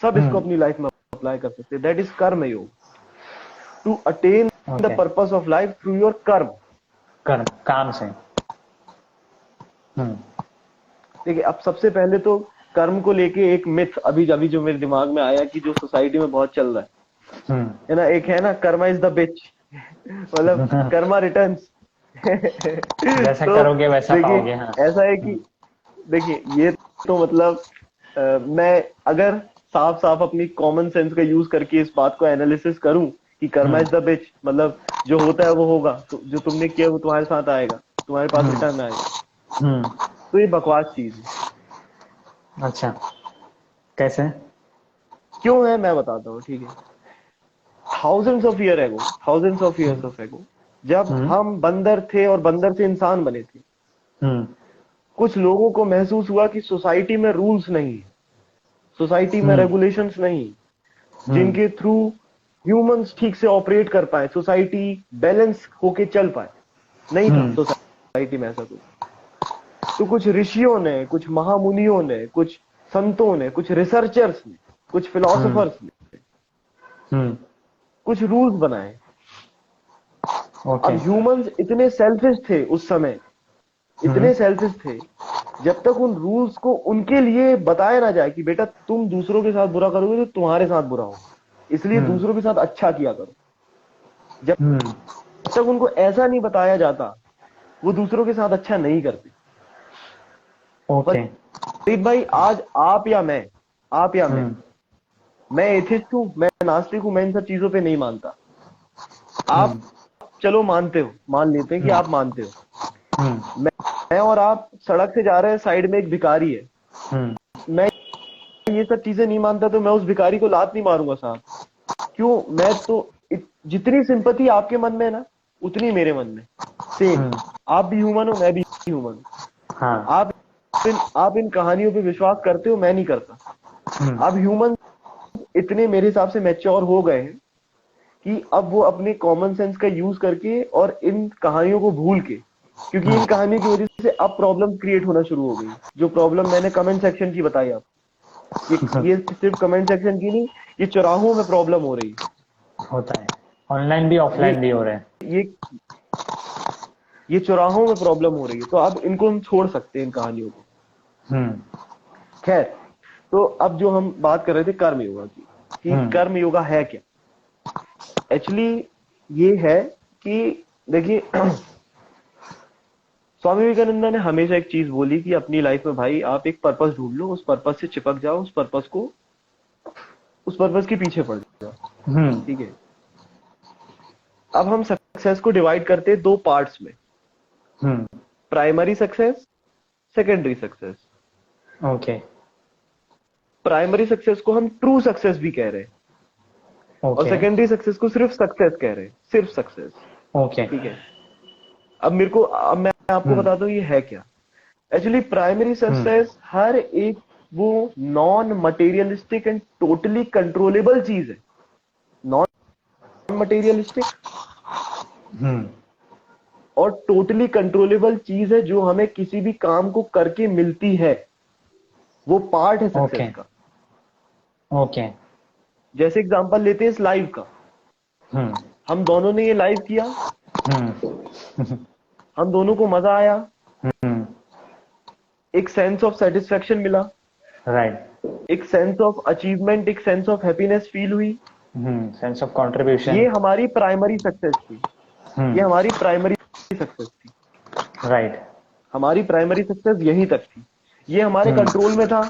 इसको अपनी लाइफ में अप्लाई कर सकते हैं। That is karma yoga, to attain the purpose of life through your karma, काम से। देखिए, अब सबसे पहले तो कर्म को लेके एक मिथ अभी जो मेरे दिमाग में आया, कि जो सोसाइटी में बहुत चल रहा है ना, एक है ना, कर्मा इज द बिच, मतलब कर्मा रिटर्न्स। जैसा तो करोगे वैसा देखिए, पाओगे, हाँ। ऐसा है कि देखिए, ये तो मतलब मैं अगर साफ साफ अपनी कॉमन सेंस का यूज करके इस बात को एनालिसिस करूं कि कर्मा इज द बिच, मतलब जो होता है वो होगा, तो जो तुमने किया वो तुम्हारे साथ आएगा, तुम्हारे पास रिटर्न आएगा, तो ये बकवास चीज है। अच्छा, कैसे? क्यों है, मैं बताता हूँ। ठीक है, थाउजेंड्स ऑफ ईयर्स ऑफ एगो, जब हम बंदर थे और बंदर से इंसान बने थे, कुछ लोगों को महसूस हुआ कि सोसाइटी में रूल्स नहीं है, सोसाइटी में रेगुलेशंस नहीं, जिनके थ्रू ह्यूमंस ठीक से ऑपरेट कर पाए, सोसाइटी बैलेंस होके चल पाए। नहीं था सोसाइटी में ऐसा कुछ। तो कुछ ऋषियों ने, कुछ महामुनियों ने, कुछ संतों ने, कुछ रिसर्चर्स ने, कुछ फिलोसोफर्स ने कुछ रूल्स बनाए। अब ह्यूमंस इतने सेल्फिश थे उस समय, इतने सेल्फिश थे, जब तक उन रूल्स को उनके लिए बताया ना जाए कि बेटा तुम दूसरों के साथ बुरा करोगे तो तुम्हारे साथ बुरा होगा, इसलिए दूसरों के साथ अच्छा किया करो, जब तक उनको ऐसा नहीं बताया जाता, वो दूसरों के साथ अच्छा नहीं करते। फरीद भाई, आज आप या मैं एथिस्ट हूं, मैं नास्तिक हूं, मैं इन सब चीजों पे नहीं मानता। आप चलो मानते हो, मान लेते हैं कि आप मानते हो, मैं और आप सड़क से जा रहे हैं, साइड में एक भिखारी है, मैं ये सब चीजें नहीं मानता तो मैं उस भिखारी को लात नहीं मारूंगा साहब। क्यों? मैं तो जितनी सिंपैथी आपके मन में है ना, उतनी मेरे मन में सेम। आप भी ह्यूमन हो, मैं भी ह्यूमन हूं। हाँ। आप इन कहानियों पे विश्वास करते हो, मैं नहीं करता। अब ह्यूमन इतने मेरे हिसाब से मैच्योर हो गए हैं कि अब वो अपने कॉमन सेंस का यूज करके और इन कहानियों को भूल के, क्योंकि इन कहानियों की वजह से अब प्रॉब्लम क्रिएट होना शुरू हो गई। जो प्रॉब्लम मैंने कमेंट सेक्शन की बताई आप, ये सिर्फ कमेंट सेक्शन की नहीं, ये चौराहों में प्रॉब्लम हो रही है। होता है, ऑनलाइन भी ये ऑफलाइन भी हो रहे हैं। ये ये चौराहों में प्रॉब्लम हो रही है, तो अब इनको हम छोड़ सकते हैं इन कहानियों को। खैर, तो अब जो हम बात कर रहे थे कर्म योगा की, कि कर्म योगा है क्या। एक्चुअली ये है कि देखिए स्वामी विवेकानंद ने हमेशा एक चीज बोली कि अपनी लाइफ में भाई आप एक पर्पस ढूंढ लो, उस पर्पस से चिपक जाओ, उस पर्पस के पीछे पड़ जाओ। ठीक है। अब हम सक्सेस को डिवाइड करते हैं दो पार्ट्स में, primary success, secondary success. Okay. Primary success को हम ट्रू सक्सेस भी कह रहे हैं, और सेकेंडरी सक्सेस को सिर्फ सक्सेस कह रहे हैं, सिर्फ सक्सेस। ओके। ठीक है। अब मैं आपको बताता हूँ ये है क्या। एक्चुअली प्राइमरी सक्सेस हर एक वो non materialistic and totally controllable चीज है। नॉन मटेरियलिस्टिक और टोटली कंट्रोलेबल चीज है, जो हमें किसी भी काम को करके मिलती है, वो पार्ट है सक्सेस का। ओके। जैसे एग्जांपल लेते हैं इस लाइव का, हम दोनों ने ये लाइव किया, हम दोनों को मजा आया, एक सेंस ऑफ सेटिस्फेक्शन मिला, राइट, एक सेंस ऑफ अचीवमेंट, एक सेंस ऑफ हैप्पीनेस फील हुई, सेंस ऑफ कंट्रीब्यूशन। ये हमारी प्राइमरी सक्सेस थी। ये हमारी प्राइमरी सक्सेस थी। राइट। हमारी प्राइमरी सक्सेस यहीं तक थी। ये हमारे कंट्रोल में था,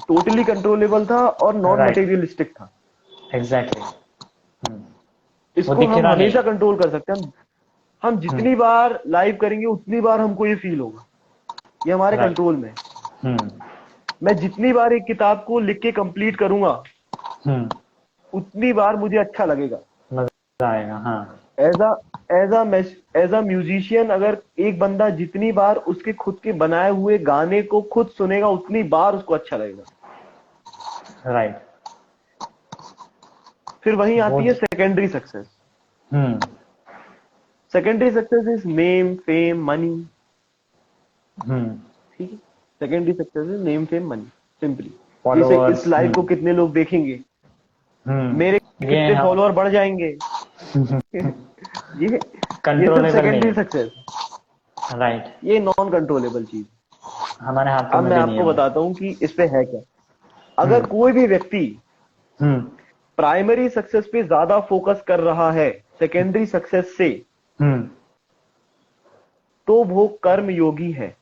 टोटली कंट्रोलेबल था और नॉन मटेरियलिस्टिक था। एग्जैक्टली। इसको हम हमेशा कंट्रोल कर सकते हैं। हम जितनी बार लाइव करेंगे उतनी बार हमको ये फील होगा, ये हमारे कंट्रोल में है। मैं जितनी बार एक किताब को लिख के कंप्लीट करूंगा, उतनी बार मुझे अच्छा लगेगा, मजा आएगा। हाँ। एज अ म्यूजिशियन, अगर एक बंदा जितनी बार उसके खुद के बनाए हुए गाने को खुद सुनेगा, उतनी बार उसको अच्छा लगेगा। राइट। फिर वहीं आती है secondary success. Secondary success is name, fame, money. ठीक है। Secondary success is name, fame, money, simply. जैसे इस लाइव को कितने लोग देखेंगे, मेरे कितने फॉलोअर बढ़ जाएंगे, ये सब सेकेंडरी सक्सेस। राइट। ये नॉन कंट्रोलेबल चीज हमारे हाथ अब मैं आपको बताता हूँ कि इस पे है क्या। अगर कोई भी व्यक्ति प्राइमरी सक्सेस पे ज्यादा फोकस कर रहा है सेकेंडरी सक्सेस से, तो वो कर्म योगी है।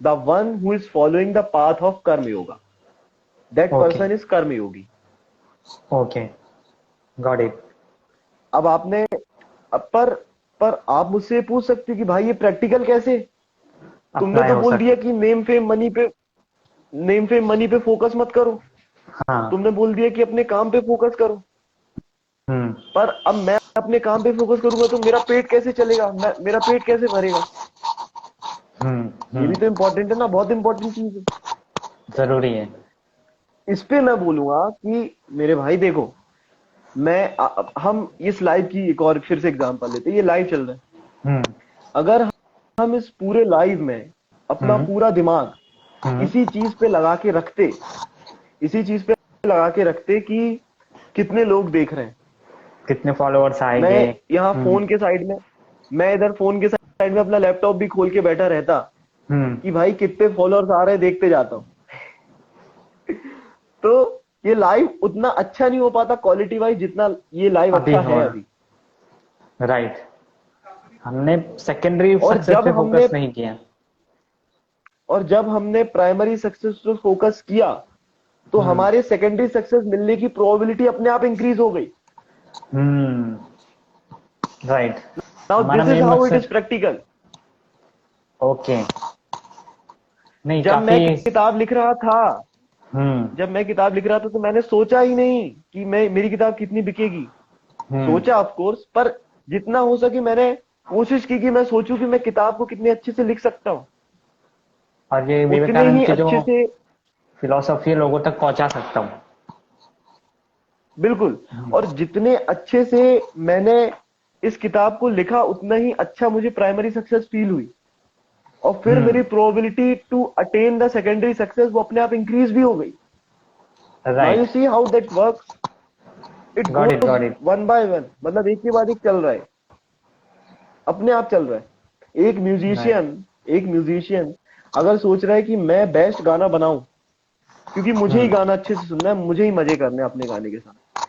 The one who is following the path of कर्म योगा, दैट पर्सन इज कर्म योगी। Okay, got it. अब आपने पर आप मुझसे पूछ सकते हो कि भाई ये प्रैक्टिकल कैसे। तुमने तो बोल दिया कि नेम फेम मनी पे फोकस मत करो। हाँ। तुमने बोल दिया कि अपने काम पे फोकस करो। पर अब मैं अपने काम पे फोकस करूंगा तो मेरा पेट कैसे चलेगा, मेरा पेट कैसे भरेगा। ये भी तो इम्पोर्टेंट है ना, बहुत इंपॉर्टेंट चीज है, जरूरी है। इस पे मैं बोलूंगा कि मेरे भाई देखो, हम इस लाइव की एक और फिर से एग्जांपल लेते हैं। ये लाइव चल रहा है, अगर हम इस पूरे लाइव में अपना पूरा दिमाग इसी चीज पे लगा के रखते कि कितने लोग देख रहे हैं, कितने फॉलोअर्स आएंगे। मैं यहाँ फोन के साइड में, मैं इधर फोन के साइड में अपना लैपटॉप भी खोल के बैठा रहता कि भाई कितने फॉलोअर्स आ रहे हैं, देखते जाता हूँ तो ये लाइव उतना अच्छा नहीं हो पाता क्वालिटी वाइज जितना ये लाइव अच्छा है अभी। राइट। हमने सेकेंडरी सक्सेस पे फोकस नहीं किया, और जब हमने प्राइमरी सक्सेस पे फोकस किया तो हमारे सेकेंडरी सक्सेस मिलने की प्रोबेबिलिटी अपने आप इंक्रीज हो गई। राइट। नाउ हमारा this is main how it मकसद। Is practical. ओके। नहीं जब मैं काफी। किताब लिख रहा था हम्म। जब मैं किताब लिख रहा था तो मैंने सोचा ही नहीं कि मैं मेरी किताब कितनी बिकेगी। हम्म। सोचा ऑफ कोर्स, पर जितना हो सके मैंने कोशिश की कि मैं सोचूं कि मैं किताब को कितने अच्छे से लिख सकता हूँ, और ये उतने विवेकानंद ही की जो अच्छे से। फिलॉसफी है लोगों तक पहुंचा सकता हूँ। बिल्कुल। और जितने अच्छे से मैंने इस किताब को लिखा उतना ही अच्छा मुझे प्राइमरी सक्सेस फील हुई, और फिर मेरी hmm. Probability to attain the secondary success वो अपने आप इंक्रीज भी हो गई। Now you right. See how that works. It got it, goes got it. One by one, मतलब एक के बाद एक चल रहा है, अपने आप चल रहा है। राइट। एक म्यूजिशियन अगर सोच रहा है कि मैं बेस्ट गाना बनाऊं, क्योंकि मुझे ही हम्म। गाना अच्छे से सुनना है, मुझे ही मजे करने हैं अपने गाने के साथ,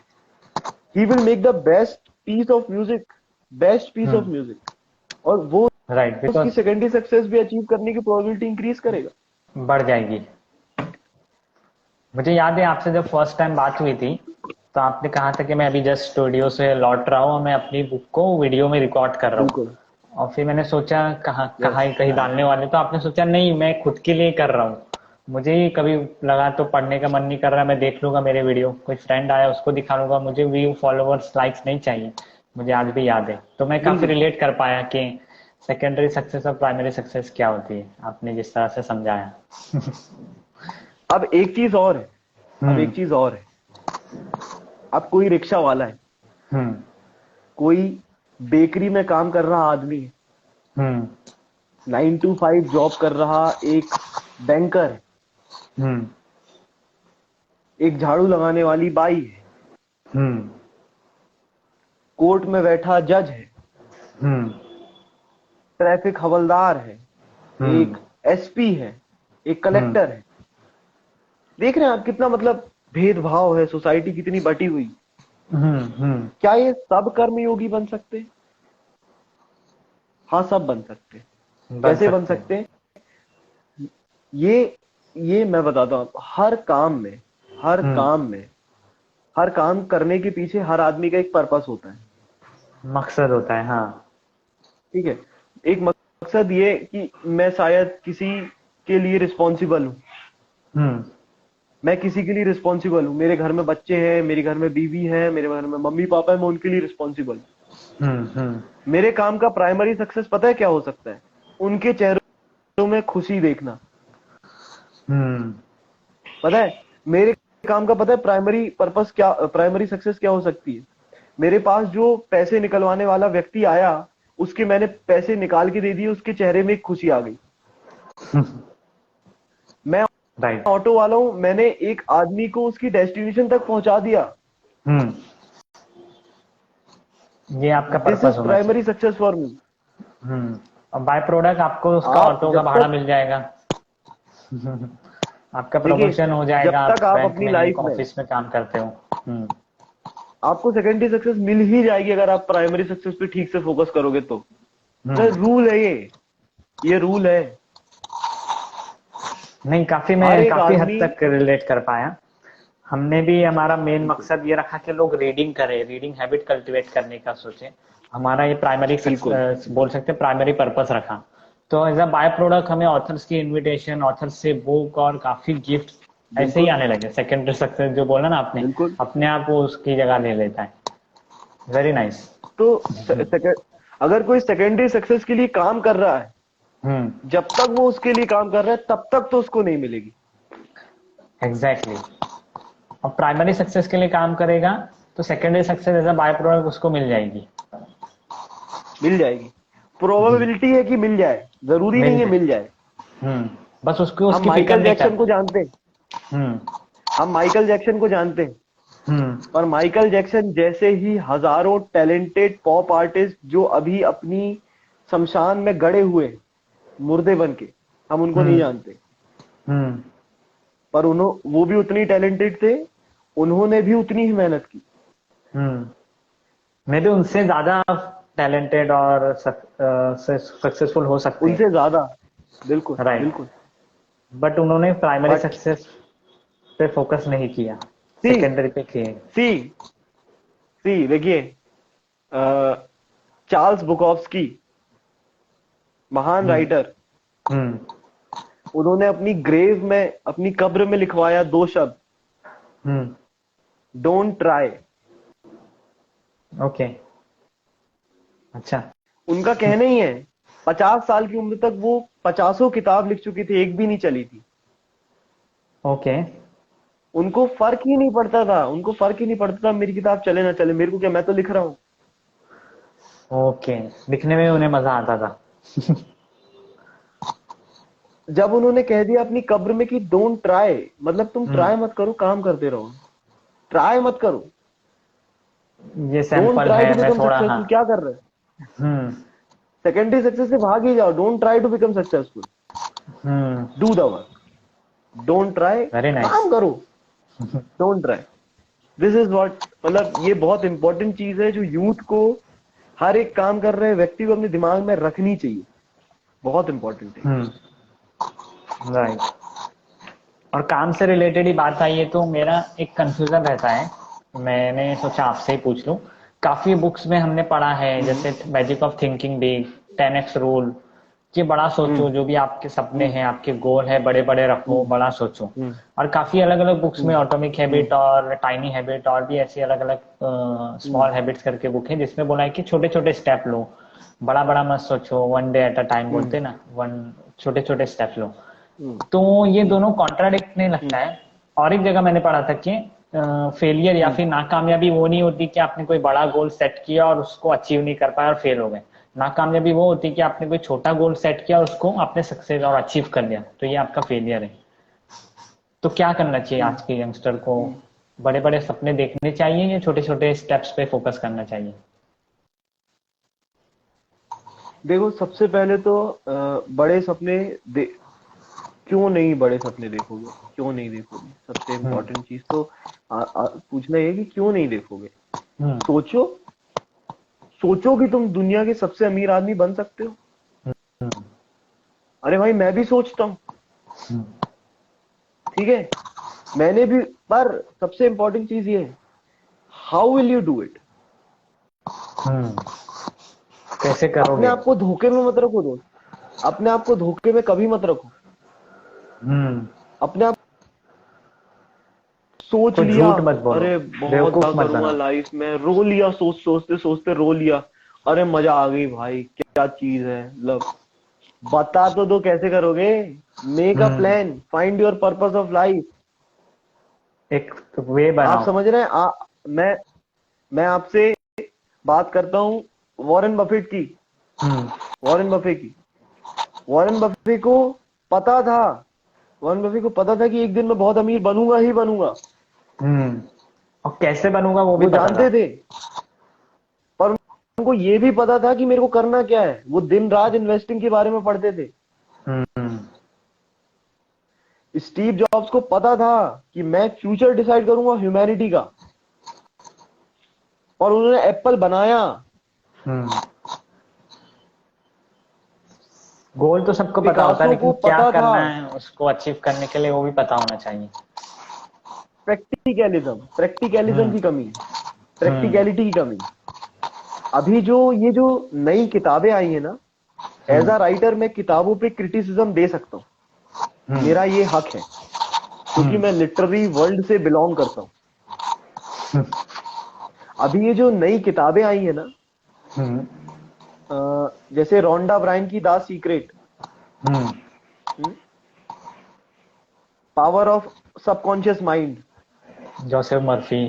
he will make the best piece of hmm. Music, और वो राइट, उसकी बिकॉज सेकेंडरी सक्सेस भी अचीव करने की प्रोबेबिलिटी इंक्रीज करेगा। बढ़ जाएगी। मुझे याद है आपसे जब फर्स्ट टाइम बात हुई थी, तो आपने कहा था कि मैं अभी जस्ट स्टूडियो से लौट रहा हूँ और मैं अपनी बुक को वीडियो में रिकॉर्ड कर रहा हूँ। बिल्कुल। और फिर मैंने सोचा कहाँ यस। कहाँ कहीं डालने वाले, तो आपने सोचा नहीं मैं खुद के लिए कर रहा हूँ। मुझे ही कभी लगा तो पढ़ने का मन नहीं कर रहा, मैं देख लूंगा मेरे वीडियो, कोई फ्रेंड आया उसको दिखा लूंगा, मुझे व्यू फॉलोवर्स लाइक्स नहीं चाहिए। मुझे आज भी याद है, तो मैं काफी बिल्कुल। रिलेट कर पाया कि सेकेंडरी सक्सेस और प्राइमरी सक्सेस क्या होती है, आपने जिस तरह से समझाया। अब एक चीज और है अब हम्म। एक चीज और है। अब कोई रिक्शा वाला है, हम्म। कोई बेकरी में काम कर रहा आदमी है, हम्म। 9 to 5 जॉब कर रहा एक बैंकर है, हम्म। एक झाड़ू लगाने वाली बाई है, हम्म। कोर्ट में बैठा जज है, हम्म। ट्रैफिक हवलदार है, हम्म। एक एसपी है, एक हम्म। कलेक्टर है। देख रहे हैं आप कितना मतलब भेदभाव है, सोसाइटी कितनी बटी हुई। हम्म। हम्म। क्या ये सब कर्मयोगी बन सकते हैं? हाँ, सब बन सकते हैं। बन कैसे बन सकते हैं। सकते हैं? ये ये मैं बताता हूँ आपको। हर हम्म। काम में हर काम करने के पीछे हर आदमी का एक पर्पस होता है। मकसद होता है, हाँ। ठीक है। एक मकसद ये कि मैं शायद किसी के लिए रिस्पॉन्सिबल हूँ, हम्म। मैं किसी के लिए रिस्पॉन्सिबल हूँ, मेरे घर में बच्चे हैं, मेरे घर में बीवी है, मेरे घर में मम्मी पापा है, मैं उनके लिए रिस्पॉन्सिबल हूँ। हम्म। हम्म। मेरे काम का प्राइमरी सक्सेस पता है क्या हो सकता है? उनके चेहरों में खुशी देखना। हम्म। पता है मेरे काम का, पता है प्राइमरी सक्सेस क्या हो सकती है? मेरे पास जो पैसे निकलवाने वाला व्यक्ति आया, उसके मैंने पैसे निकाल के दे दिए, उसके चेहरे में एक खुशी आ गई। मैं राइट। ऑटो वाला हूं, मैंने एक आदमी को उसकी डेस्टिनेशन तक पहुंचा दिया। हम्म। ये आपका दिस पर्पस इज होना चाहिए। Primary success for me. Hmm. और बाय प्रोडक्ट आपको उसका आप ऑटो का जब भाड़ा तक मिल जाएगा। आपका देखिए, प्रमोशन हो जाएगा, जब आप तक आप बैंक अपनी में हैं, लाइफ में, ऑफिस में काम करते हो। हम्म। आपको सेकेंडरी सक्सेस मिल ही जाएगी अगर आप प्राइमरी सक्सेस पे ठीक से फोकस करोगे तो। हम्म। रूल है ये रूल है। नहीं काफी, हर मैं एक काफी हद आदमी। तक रिलेट कर पाया। हमने भी हमारा मेन बिल्कुल। मकसद ये रखा कि लोग रीडिंग करें, रीडिंग हैबिट कल्टीवेट करने का सोचें। हमारा ये प्राइमरी बिल्कुल। बोल सकते हैं, प्राइमरी पर्पस रखा। तो एज अ बाय प्रोडक्ट हमें ऑथर्स की इनविटेशन, ऑथर्स से बुक और काफी गिफ्ट ऐसे ही बिल्कुल। आने लगे। सेकेंडरी सक्सेस जो बोला ना आपने, बिल्कुल। अपने आप वो उसकी जगह ले लेता है। Very nice. तो अगर कोई सेकेंडरी सक्सेस के लिए काम कर रहा है, हम्म। जब तक वो उसके लिए काम कर रहा है तब तक तो उसको नहीं मिलेगी। एग्जैक्टली। और प्राइमरी सक्सेस के लिए काम करेगा तो secondary success as a byproduct उसको मिल जाएगी। मिल जाएगी। प्रोबेबिलिटी है कि मिल जाए, जरूरी मिल नहीं है जाए। मिल जाए। हम्म। बस उसको हम उसकी फिक्र माइकल नहीं जैक्सन को करना। जानते हैं हम्म। हम माइकल जैक्सन को जानते हैं, हम्म। पर माइकल जैक्सन जैसे ही हजारों टैलेंटेड पॉप आर्टिस्ट जो अभी अपनी शमशान में गड़े हुए मुर्दे बन के, हम उनको नहीं हम्म। जानते, हम्म। पर वो भी उतनी टैलेंटेड थे, उन्होंने भी उतनी ही मेहनत की। हम्म। मे भी उनसे ज्यादा टैलेंटेड और सक्सेसफुल हो सकते हैं। उनसे ज्यादा। बिल्कुल। राइट। बिल्कुल। बट उन्होंने प्राइमरी बट सक्सेस पे फोकस नहीं किया, सी सेकेंडरी पे किए। सी सी देखिए, चार्ल्स बुकॉफ्स्की, महान हम्म राइटर, हम्म उन्होंने अपनी ग्रेव में, अपनी कब्र में लिखवाया दो शब्द, हम्म डोंट ट्राई। ओके। अच्छा। उनका कहना ही है, 50 साल की उम्र तक वो 50 किताब लिख चुकी थी, एक भी नहीं चली थी। ओके। उनको फर्क ही नहीं पड़ता था, उनको फर्क ही नहीं पड़ता था मेरी किताब चले ना चले, मेरे को क्या, मैं तो लिख रहा हूँ। ओके, दिखने में उन्हें मजा आता था। जब उन्होंने कह दिया अपनी कब्र में कि डोंट ट्राई, मतलब तुम हम्म ट्राई मत करो, काम करते रहो, ट्राई मत करो। ये डोंट सैंपल ट्राई है, टू मैं बिकम थोड़ा, हाँ। सक्सेसफुल, क्या कर रहे हो? हम्म सेकेंडरी सक्सेस से भाग ही जाओ, don't try to become successful, hmm do the work. Don't try, very nice. काम करो, don't try. This is what, मतलब ये बहुत इंपॉर्टेंट चीज है जो यूथ को, हर एक काम कर रहे व्यक्ति को अपने दिमाग में रखनी चाहिए, बहुत इंपॉर्टेंट है। राइट। और काम से रिलेटेड ही बात आई है तो मेरा एक कंफ्यूजन रहता है, मैंने सोचा आपसे ही पूछ लूं। काफी बुक्स में हमने पढ़ा है, हम्म, जैसे magic of thinking big, 10x rule, कि बड़ा सोचो, हम्म, जो भी आपके सपने हम्म, हैं, आपके गोल है, बड़े बड़े रखो, हम्म, बड़ा सोचो। हम्म, और काफी अलग अलग बुक्स में, हम्म, ऑटोमिक हम्म, हैबिट और टाइनी हैबिट और भी ऐसी अलग अलग हम्म, स्मॉल हैबिट्स करके बुक है, जिसमें बोला है कि छोटे छोटे स्टेप लो, बड़ा बड़ा मत सोचो, one day at a time hmm, बोलते हैं ना, वन, छोटे छोटे स्टेप लो। हम्म, तो ये हम्म, दोनों कॉन्ट्राडिक्ट नहीं लगता हम्म, है। और एक जगह मैंने पढ़ा था कि फेलियर या हम्म। फिर नाकामयाबी वो नहीं होती कि आपने कोई बड़ा गोल सेट किया और उसको अचीव नहीं कर पाया और फेल हो गए। नाकामयाबी वो होती है कि आपने कोई छोटा गोल सेट किया और उसको आपने सक्सेस और अचीव कर लिया, तो ये आपका फेलियर है। तो क्या करना चाहिए हम्म, आज के यंगस्टर को? हम्म। बड़े बड़े सपने देखने चाहिए या छोटे छोटे स्टेप्स पे फोकस करना चाहिए? देखो, सबसे पहले तो बड़े सपने क्यों नहीं बड़े सपने देखोगे, क्यों नहीं देखोगे, सबसे हम्म इम्पोर्टेंट चीज तो पूछना ये है कि क्यों नहीं देखोगे। हम्म सोचो, सोचो कि तुम दुनिया के सबसे अमीर आदमी बन सकते हो। हम्म अरे भाई, मैं भी सोचता हूँ, हम्म ठीक है, मैंने भी। पर सबसे इंपॉर्टेंट चीज ये है, how will you do it. Hmm, कैसे अपने करोगे? आप को धोखे में मत रखो दोस्त, अपने आप को धोखे में कभी मत रखो। हम्म, अपने आप सोच कुछ लिया, झूठ मत बोलो, अरे बहुत बेवकूफ क्या मत करूंगा बनाओ। लाइफ में, रो लिया, सोच सोचते सोचते रो लिया, अरे मजा आ गई भाई, क्या चीज है, मतलब बता तो दो कैसे करोगे। Make a hmm, plan, find your purpose of life. एक वे आप बनाओ। समझ रहे हैं? मैं आपसे बात करता हूँ वॉरेन बफेट की, हम्म वॉरेन बफे की। वॉरेन बफे को पता था, वॉरेन बफे को पता था कि एक दिन मैं बहुत अमीर बनूंगा ही बनूंगा। हम्म, और कैसे बनूंगा वो भी वो पता था। जानते थे, पर उनको ये भी पता था कि मेरे को करना क्या है। वो दिन रात इन्वेस्टिंग के बारे में पढ़ते थे। हम्म स्टीव जॉब्स को पता था कि मैं फ्यूचर डिसाइड करूंगा ह्यूमैनिटी का, और उन्होंने एप्पल बनाया। हम्म, गोल तो सबको पता होता है, पिकासो लेकिन को क्या पता था, करना है उसको अचीव करने के लिए वो भी पता होना चाहिए। प्रैक्टिकलिज्म, प्रैक्टिकलिज्म हम्म की कमी, हम्म प्रैक्टिकलिटी की कमी। अभी जो ये जो नई किताबें आई है ना, एज हम्म अ राइटर मैं किताबों पे क्रिटिसिज्म दे सकता हूँ, हम्म मेरा ये हक है, क्योंकि हम्म मैं लिटरेरी वर्ल्ड से बिलोंग करता हूँ। हम्म अभी ये जो नई किताबें आई है ना, हम्म जैसे रोंडा ब्रायन की the secret, hmm, power of subconscious mind, Joseph Murphy,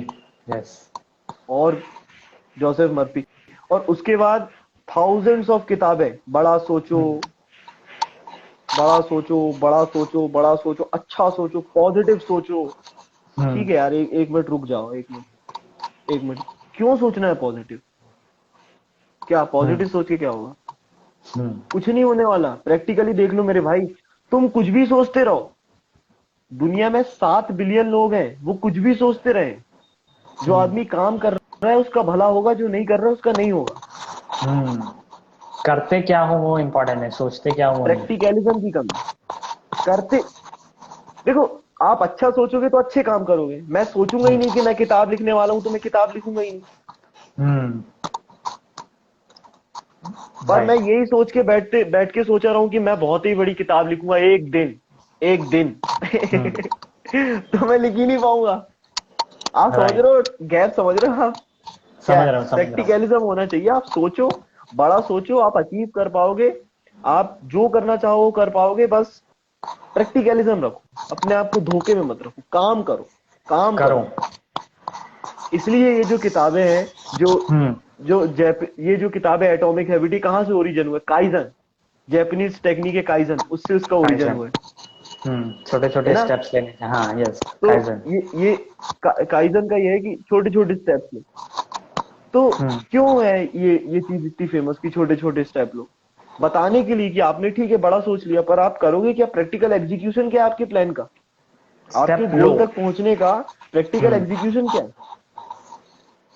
yes. और जोसेफ मर्फी, और उसके बाद थाउजेंड्स ऑफ किताबें, बड़ा सोचो, हम्म बड़ा सोचो, बड़ा सोचो, बड़ा सोचो, अच्छा सोचो, पॉजिटिव सोचो। हम्म ठीक है यार, एक मिनट रुक जाओ, एक मिनट, एक मिनट। क्यों सोचना है पॉजिटिव? क्या हम्म पॉजिटिव सोच के क्या होगा? हम्म कुछ नहीं होने वाला। प्रैक्टिकली देख लो मेरे भाई, तुम कुछ भी सोचते रहो, दुनिया में 7 बिलियन लोग हैं, वो कुछ भी सोचते रहे, जो हम्म आदमी काम कर रहा है उसका भला होगा, जो नहीं कर रहा है उसका नहीं होगा। हम्म, करते क्या हो वो इम्पोर्टेंट है, सोचते क्या हो वो नहीं। प्रैक्टिकलिज्म की कमी करते। देखो, आप अच्छा सोचोगे तो अच्छे काम करोगे। मैं सोचूंगा ही नहीं कि मैं किताब लिखने वाला हूं, तो मैं किताब लिखूंगा ही नहीं। हम्म। पर मैं राइट। यही सोच के बैठ के सोचा रहा हूँ कि मैं बहुत ही बड़ी किताब लिखूंगा एक दिन, एक दिन। हम्म। तो मैं लिख ही नहीं पाऊंगा। आप समझ राइट। रहे हो, गैप समझ रहे हो आप? क्या समझ है? रहा हूँ, समझ रहा हूँ। प्रैक्टिकलिज्म होना चाहिए। आप सोचो, बड़ा सोचो, आप अचीव कर पाओगे। आप जो करना चाहो वो कर पाओगे। बस प्रैक्टिकलिज्म रखो, अपने आप को धोखे में मत रखो, काम करो, काम करो। करो। इसलिए ये जो किताबें हैं, जो हम्म। जो ये जो किताबें एटॉमिक हैबिट, कहाँ से ओरिजिन हुआ? काइजन, जापानीज टेक्निक है काइजन, उससे उसका ओरिजिन काइजन। हुआ छोटे है छोटे ना? स्टेप्स लेने हैं, हाँ, यस। तो काइजन। ये काइजन का ये है कि छोटे छोटे स्टेप्स लो। तो हम्म। क्यों है ये चीज इतनी फेमस कि छोटे छोटे स्टेप लो? बताने के लिए कि आपने ठीक है बड़ा सोच लिया, पर आप करोगे क्या? प्रैक्टिकल एग्जीक्यूशन क्या है आपके प्लान का? आपके स्टेप लो। गोल तक पहुंचने का प्रैक्टिकल हम्म। एग्जीक्यूशन क्या है?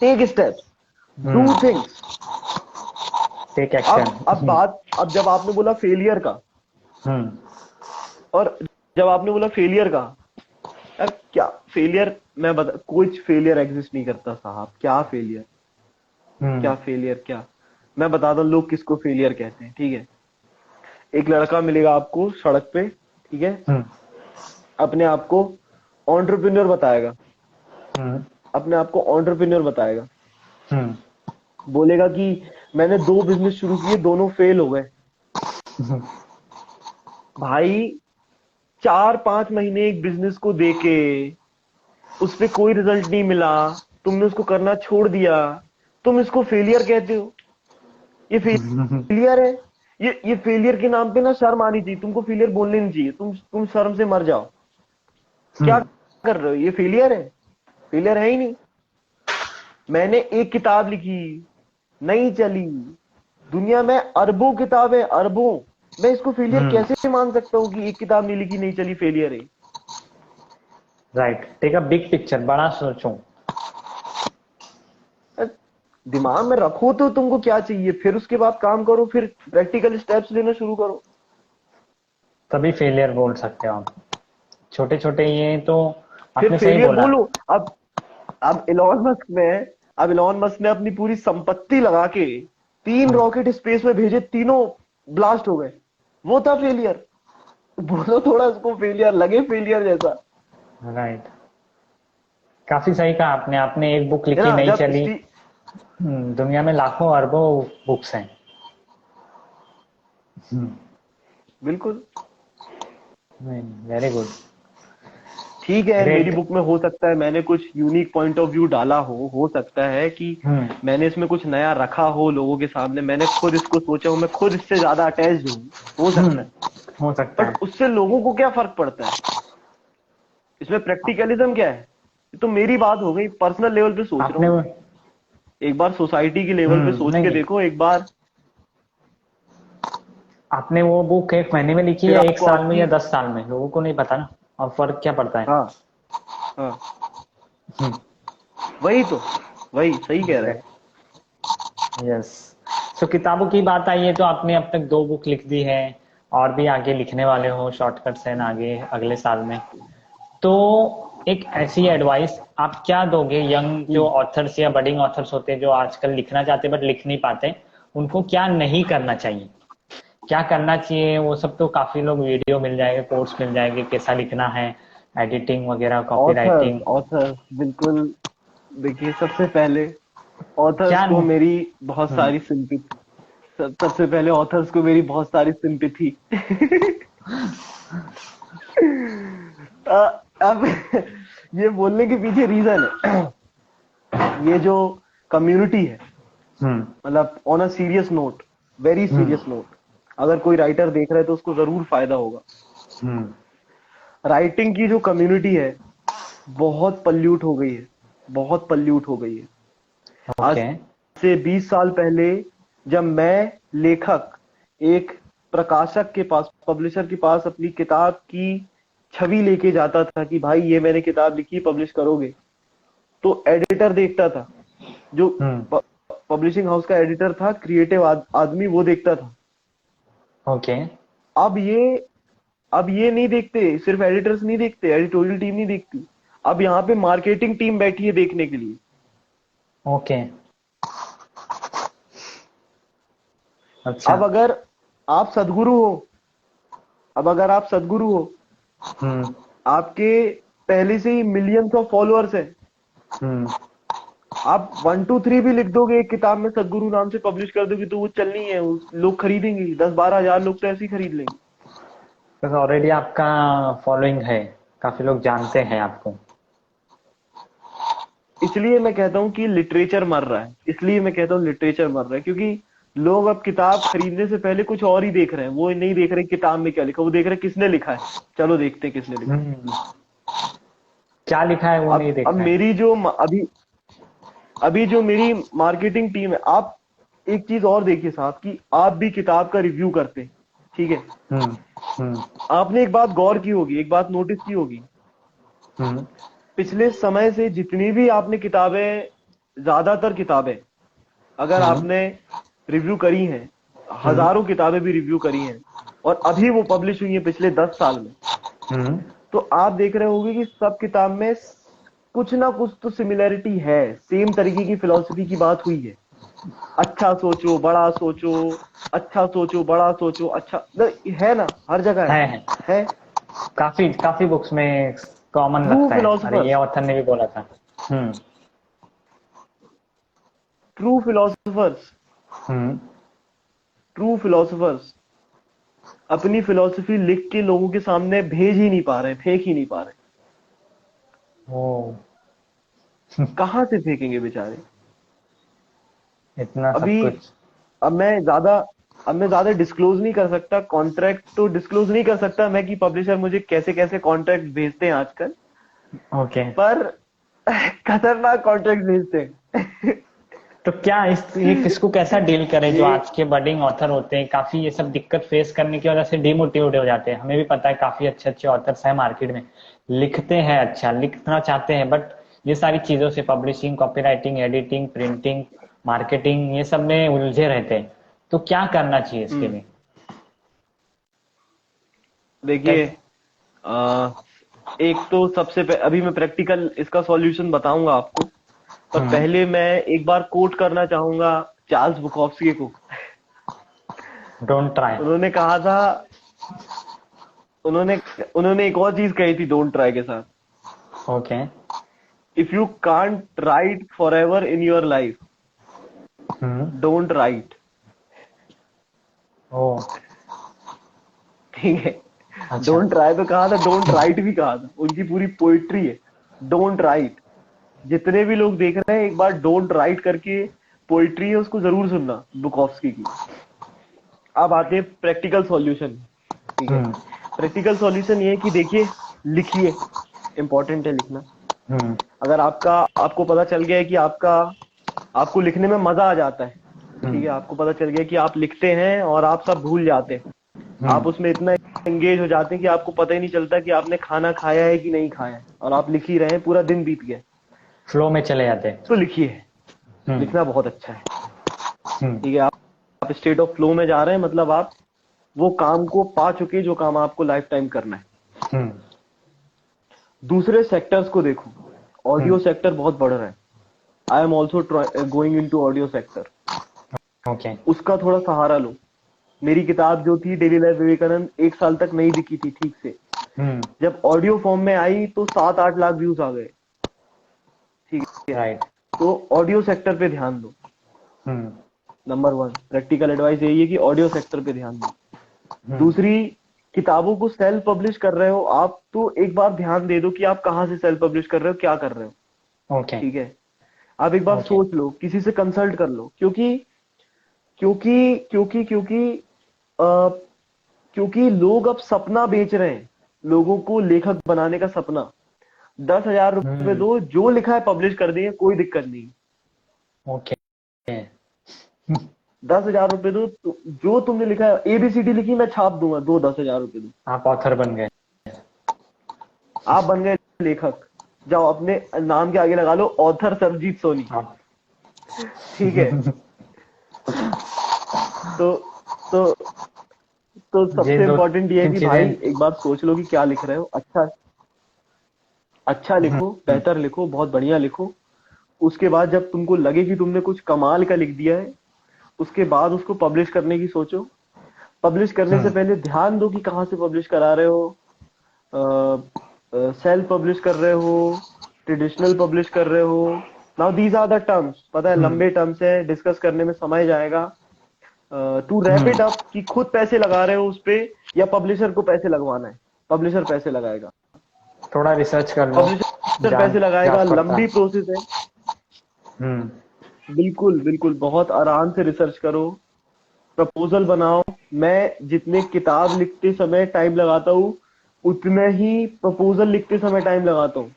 Take steps, do hmm. Things. Take action. अब जब आपने बोला फेलियर का, हम्म। और जब आपने बोला फेलियर का, यार क्या फेलियर, मैं बता, कुछ फेलियर एग्जिस्ट नहीं करता साहब। क्या फेलियर? हम्म। क्या फेलियर क्या? मैं बताता हूँ लोग किसको फेलियर कहते हैं, ठीक है? एक लड़का मिलेगा आपको सड़क पे, ठीक है? हम्म। अपने आप को एंटरप्रेन्योर बताएगा, हम्म। अपने आप को एंटरप्रेन्योर बताएगा। हम्म। बोलेगा कि मैंने 2 बिजनेस शुरू किए, दोनों फेल हो गए। भाई 4-5 महीने एक बिजनेस को देके उस पे कोई रिजल्ट नहीं मिला, तुमने उसको करना छोड़ दिया, तुम इसको फेलियर कहते हो? ये फेलियर है? ये फेलियर के नाम पे ना शर्म आनी चाहिए तुमको। फेलियर बोलने नहीं चाहिए। तुम शर्म से मर जाओ। क्या हम्म। कर रहे हो? ये फेलियर है? फेलियर है ही नहीं। मैंने एक किताब लिखी, नहीं चली। दुनिया में अरबों किताबें, अरबों। मैं इसको फेलियर हम्म। कैसे मान सकता हूँ कि एक किताब नहीं लिखी, नहीं चली, फेलियर है? Right, take a big picture, बड़ा सोचो। दिमाग में रखो तो तुमको क्या चाहिए, फिर उसके बाद काम करो, फिर प्रैक्टिकल स्टेप्स लेना शुरू करो। तभी फेलियर बोल सकते हो आप। छोटे छोटे ये तो फिर आपने सही फेलियर बोला। बोलो। अब इलॉन मस्क में, अब इलॉन मस्क ने अपनी पूरी संपत्ति लगा के 3 रॉकेट स्पेस में भेजे, तीनों ब्लास्ट हो गए। वो था फेलियर? बोलो थोड़ा उसको फेलियर लगे, फेलियर जैसा। राइट। काफी सही कहा आपने। आपने एक बुक है लिखी, ना? नहीं जब चली। दुनिया में लाखों अरबों बुक्स हैं। बिल्कुल। Very good. ठीक है, मेरी ग्रेट। बुक में हो सकता है मैंने कुछ यूनिक पॉइंट ऑफ व्यू डाला हो सकता है कि हम्म। मैंने इसमें कुछ नया रखा हो लोगों के सामने, मैंने खुद इसको सोचा हो, मैं खुद इससे ज्यादा अटैच्ड हूँ, हो सकता है। हो सकता बट है। उससे लोगों को क्या फर्क पड़ता है? इसमें प्रैक्टिकलिज्म क्या है? ये तो मेरी बात हो गई, पर्सनल लेवल पे सोच रहा आपने हूँ। एक बार सोसाइटी के लेवल पे सोच नहीं के नहीं, देखो एक बार। आपने वो बुक 1 महीने में लिखी फिर या एक आपको साल में आपकी, या 10 साल में, लोगों को नहीं पता ना। और फर्क क्या पड़ता है। हाँ हाँ, वही तो, वही सही कह रहे हैं। यस। सो किताबों की बात आई है तो आपने अब तक 2 बुक लिख दी है, और भी आगे लिखने वाले हो शॉर्टकट्स एंड आगे अगले साल में। तो एक ऐसी एडवाइस आप क्या दोगे यंग जो हम्म। ऑथर्स या बडिंग ऑथर्स होते हैं, जो आजकल लिखना चाहते बट लिख नहीं पाते, उनको क्या नहीं करना चाहिए, क्या करना चाहिए? वो सब तो काफी लोग वीडियो मिल जाएंगे, कोर्स मिल जाएंगे, कैसा लिखना है, एडिटिंग वगैरह, कॉपी ऑथर्स, राइटिंग। ऑथर्स बिल्कुल। देखिए, सबसे पहले ऑथर्स क्या को मेरी बहुत हम्म। सारी सिंपैथी। सबसे पहले ऑथर्स को मेरी बहुत सारी सिंपैथी। अब ये बोलने के पीछे रीजन है। ये जो कम्युनिटी है, हम्म। मतलब on a serious note, very hmm. Serious note, अगर कोई राइटर देख रहा है तो उसको जरूर फायदा होगा। हम्म। राइटिंग की जो कम्युनिटी है बहुत पल्यूट हो गई है, बहुत पल्यूट हो गई है। आज ओके। से 20 साल पहले जब मैं लेखक, एक प्रकाशक के पास, पब्लिशर के पास अपनी किताब की छवि लेके जाता था कि भाई ये मैंने किताब लिखी, पब्लिश करोगे? तो एडिटर देखता था, जो हम्म। पब्लिशिंग हाउस का एडिटर था, क्रिएटिव आदमी, वो देखता था। ओके। अब ये अब ये नहीं देखते, सिर्फ एडिटर्स नहीं देखते, एडिटोरियल टीम नहीं देखती। अब यहाँ पे मार्केटिंग टीम बैठी है देखने के लिए। ओके। अच्छा। अब अगर आप सदगुरु हो अब अगर आप सदगुरु हो, हम्म। आपके पहले से ही मिलियंस ऑफ फॉलोअर्स हैं, हम्म। आप 1 2 3 भी लिख दोगे एक किताब में, सदगुरु नाम से पब्लिश कर दोगे, तो वो चलनी है, लोग खरीदेंगे, 10 12 हजार लोग तो ऐसे ही खरीद लेंगे। तो ऑलरेडी आपका फॉलोइंग है, काफी लोग जानते हैं आपको। इसलिए मैं कहता हूँ कि लिटरेचर मर रहा है, इसलिए मैं कहता हूँ लिटरेचर मर रहा है, क्योंकि लोग अब किताब खरीदने से पहले कुछ और ही देख रहे हैं, वो नहीं देख रहे किताब में क्या लिखा, वो देख रहे किसने लिखा है, चलो देखते हैं किसने लिखा है। हम्म। क्या लिखा है वो नहीं अब देखना है। मेरी जो अभी अभी जो मेरी मार्केटिंग टीम है, आप एक चीज और देखिए साहब, कि आप भी किताब का रिव्यू करते हैं, ठीक है, हम्म। हम्म। आपने एक बात गौर की होगी, एक बात नोटिस की होगी, हम्म। पिछले समय से जितनी भी आपने किताबें, ज्यादातर किताबें अगर हम्म। आपने रिव्यू करी हैं, हम्म। हजारों किताबें भी रिव्यू करी हैं, और अभी वो पब्लिश हुई हैं पिछले 10 साल में, हम्म। तो आप देख रहे होंगे कि सब किताब में कुछ ना कुछ तो सिमिलैरिटी है, सेम तरीके की फिलॉसफी की बात हुई है। अच्छा सोचो, बड़ा सोचो, अच्छा सोचो, बड़ा सोचो, अच्छा, है ना, हर जगह है। है। काफी काफी बुक्स में कॉमन ट्रू लगता है, अरे ये फिलोसफर्स ऑथर ने भी बोला था। हम्म। ट्रू फिलोसफर्स हम्म। ट्रू फिलोसफर्स अपनी फिलोसफी लिख के लोगों के सामने भेज ही नहीं पा रहे, फेंक ही नहीं पा रहे। ओ। कहाँ से फेंकेंगे बेचारे। इतना सब अभी कुछ। अब मैं ज्यादा अब मैं ज्यादा डिस्क्लोज नहीं कर सकता, कॉन्ट्रैक्ट तो डिस्क्लोज नहीं कर सकता मैं, कि पब्लिशर मुझे कैसे कैसे कॉन्ट्रैक्ट भेजते हैं आजकल, ओके। पर खतरनाक कॉन्ट्रैक्ट भेजते हैं। तो क्या ये किसको कैसा डील करें, जो ये आज के बडिंग ऑथर होते हैं, काफी ये सब दिक्कत फेस करने की वजह से डिमोटिवेट हो जाते हैं। हमें भी पता है काफी अच्छे अच्छे ऑथर्स हैं मार्केट में, लिखते हैं, अच्छा लिखना चाहते हैं, बट ये सारी चीजों से, publishing, copywriting, editing, printing, marketing, ये सब में उलझे रहते हैं। तो क्या करना चाहिए इसके हम्म, लिए। देखिए, कैसे। अ, एक तो अभी मैं प्रैक्टिकल इसका सॉल्यूशन बताऊंगा आपको, पर हम्म। पहले मैं एक बार कोट करना चाहूंगा चार्ल्स बुकॉफ्स्की को। Don't try. उन्होंने कहा था, उन्होंने उन्होंने एक और चीज कही थी डोंट ट्राई के साथ, okay. If you can't write forever in your life, hmm. Don't write. Oh. ठीक है, अच्छा। डोंट ट्राई तो कहा था, डोंट राइट भी कहा था, उनकी पूरी पोइट्री है डोंट राइट। जितने भी लोग देख रहे हैं, एक बार डोंट राइट करके पोइट्री है, उसको जरूर सुनना, बुकॉफ्स्की की। अब आते हैं प्रैक्टिकल सॉल्यूशन। ठीक है, हम्म। प्रैक्टिकल सॉल्यूशन ये है कि देखिए, लिखिए, इंपॉर्टेंट है लिखना। हम्म। अगर आपको पता चल गया है कि आपको लिखने में मजा आ जाता है, ठीक हम्म। है, आपको पता चल गया कि आप लिखते हैं और आप सब भूल जाते हैं, आप हम्म। उसमें इतना एंगेज हो जाते हैं कि आपको पता ही नहीं चलता कि आपने खाना खाया है कि नहीं खाया है, और आप लिख ही रहे हैं, पूरा दिन बीत गया। फ्लो में चले जाते हैं। तो लिखिए, हम्म। लिखना बहुत अच्छा है। हम्म। ठीक है, आप स्टेट ऑफ फ्लो में जा रहे हैं, मतलब आप वो काम को पा चुके जो काम आपको लाइफ टाइम करना है। हम्म। दूसरे सेक्टर्स को देखो, ऑडियो हम्म। सेक्टर बहुत बढ़ रहा है, I am also going into audio sector, okay. उसका थोड़ा सहारा लो। मेरी किताब जो थी डेली लाइफ विवेकानंद, 1 साल तक नहीं बिकी थी ठीक से, हम्म। जब ऑडियो फॉर्म में आई तो 7 8 लाख व्यूज आ गए। ठीक है, राइट। तो ऑडियो सेक्टर पे ध्यान दो। हम्म। नंबर 1 प्रैक्टिकल एडवाइस यही है कि ऑडियो सेक्टर पे ध्यान दो। हम्म। दूसरी, किताबों को सेल्फ पब्लिश कर रहे हो आप, तो एक बार ध्यान दे दो कि आप कहाँ से सेल्फ पब्लिश कर रहे हो, क्या कर रहे हो। ओके। ठीक है, आप एक बार ओके। सोच लो, किसी से कंसल्ट कर लो, क्योंकि क्योंकि क्योंकि क्योंकि अ, क्योंकि लोग अब सपना बेच रहे हैं, लोगों को लेखक बनाने का सपना। 10 हजार रुपए हम्म। दो, जो लिखा है पब्लिश कर दिए, कोई दिक्कत नहीं। ओके। 10 हजार रुपए दो, जो तुमने लिखा है, एबीसीडी लिखी, मैं छाप दूंगा, दो 10 हजार रुपए दो। आप ऑथर बन गए। आप बन गए लेखक, जाओ अपने नाम के आगे लगा लो ऑथर सरजीत सोनी। आप। ठीक है, तो तो तो ये सबसे दो इंपॉर्टेंट ये है तीन कि भाई चीजें। एक बार सोच लो कि क्या लिख रहे हो, अच्छा अच्छा लिखो, बेहतर लिखो, बहुत बढ़िया लिखो, उसके बाद जब तुमको लगे कि तुमने कुछ कमाल का लिख दिया है, उसके बाद उसको पब्लिश करने की सोचो। पब्लिश करने से पहले ध्यान दो कि कहाँ से पब्लिश करा रहे हो, सेल्फ पब्लिश कर रहे हो, ट्रेडिशनल पब्लिश कर रहे हो। Now these are the terms, पता है लंबे टर्म्स है, डिस्कस करने में समय जाएगा। टू रैप इट अप कि खुद पैसे लगा रहे हो उस पे या पब्लिशर को पैसे लगवाना है। पब्लिशर पैसे लगाएगा, थोड़ा रिसर्च कर लो, पब्लिशर जान पैसे लगाएगा, जांच लंबी पड़ताल। प्रोसेस है। बिल्कुल बिल्कुल, बहुत आराम से रिसर्च करो, प्रपोजल बनाओ। मैं जितने किताब लिखते समय टाइम लगाता हूँ, उतना ही प्रपोजल लिखते समय टाइम लगाता हूँ।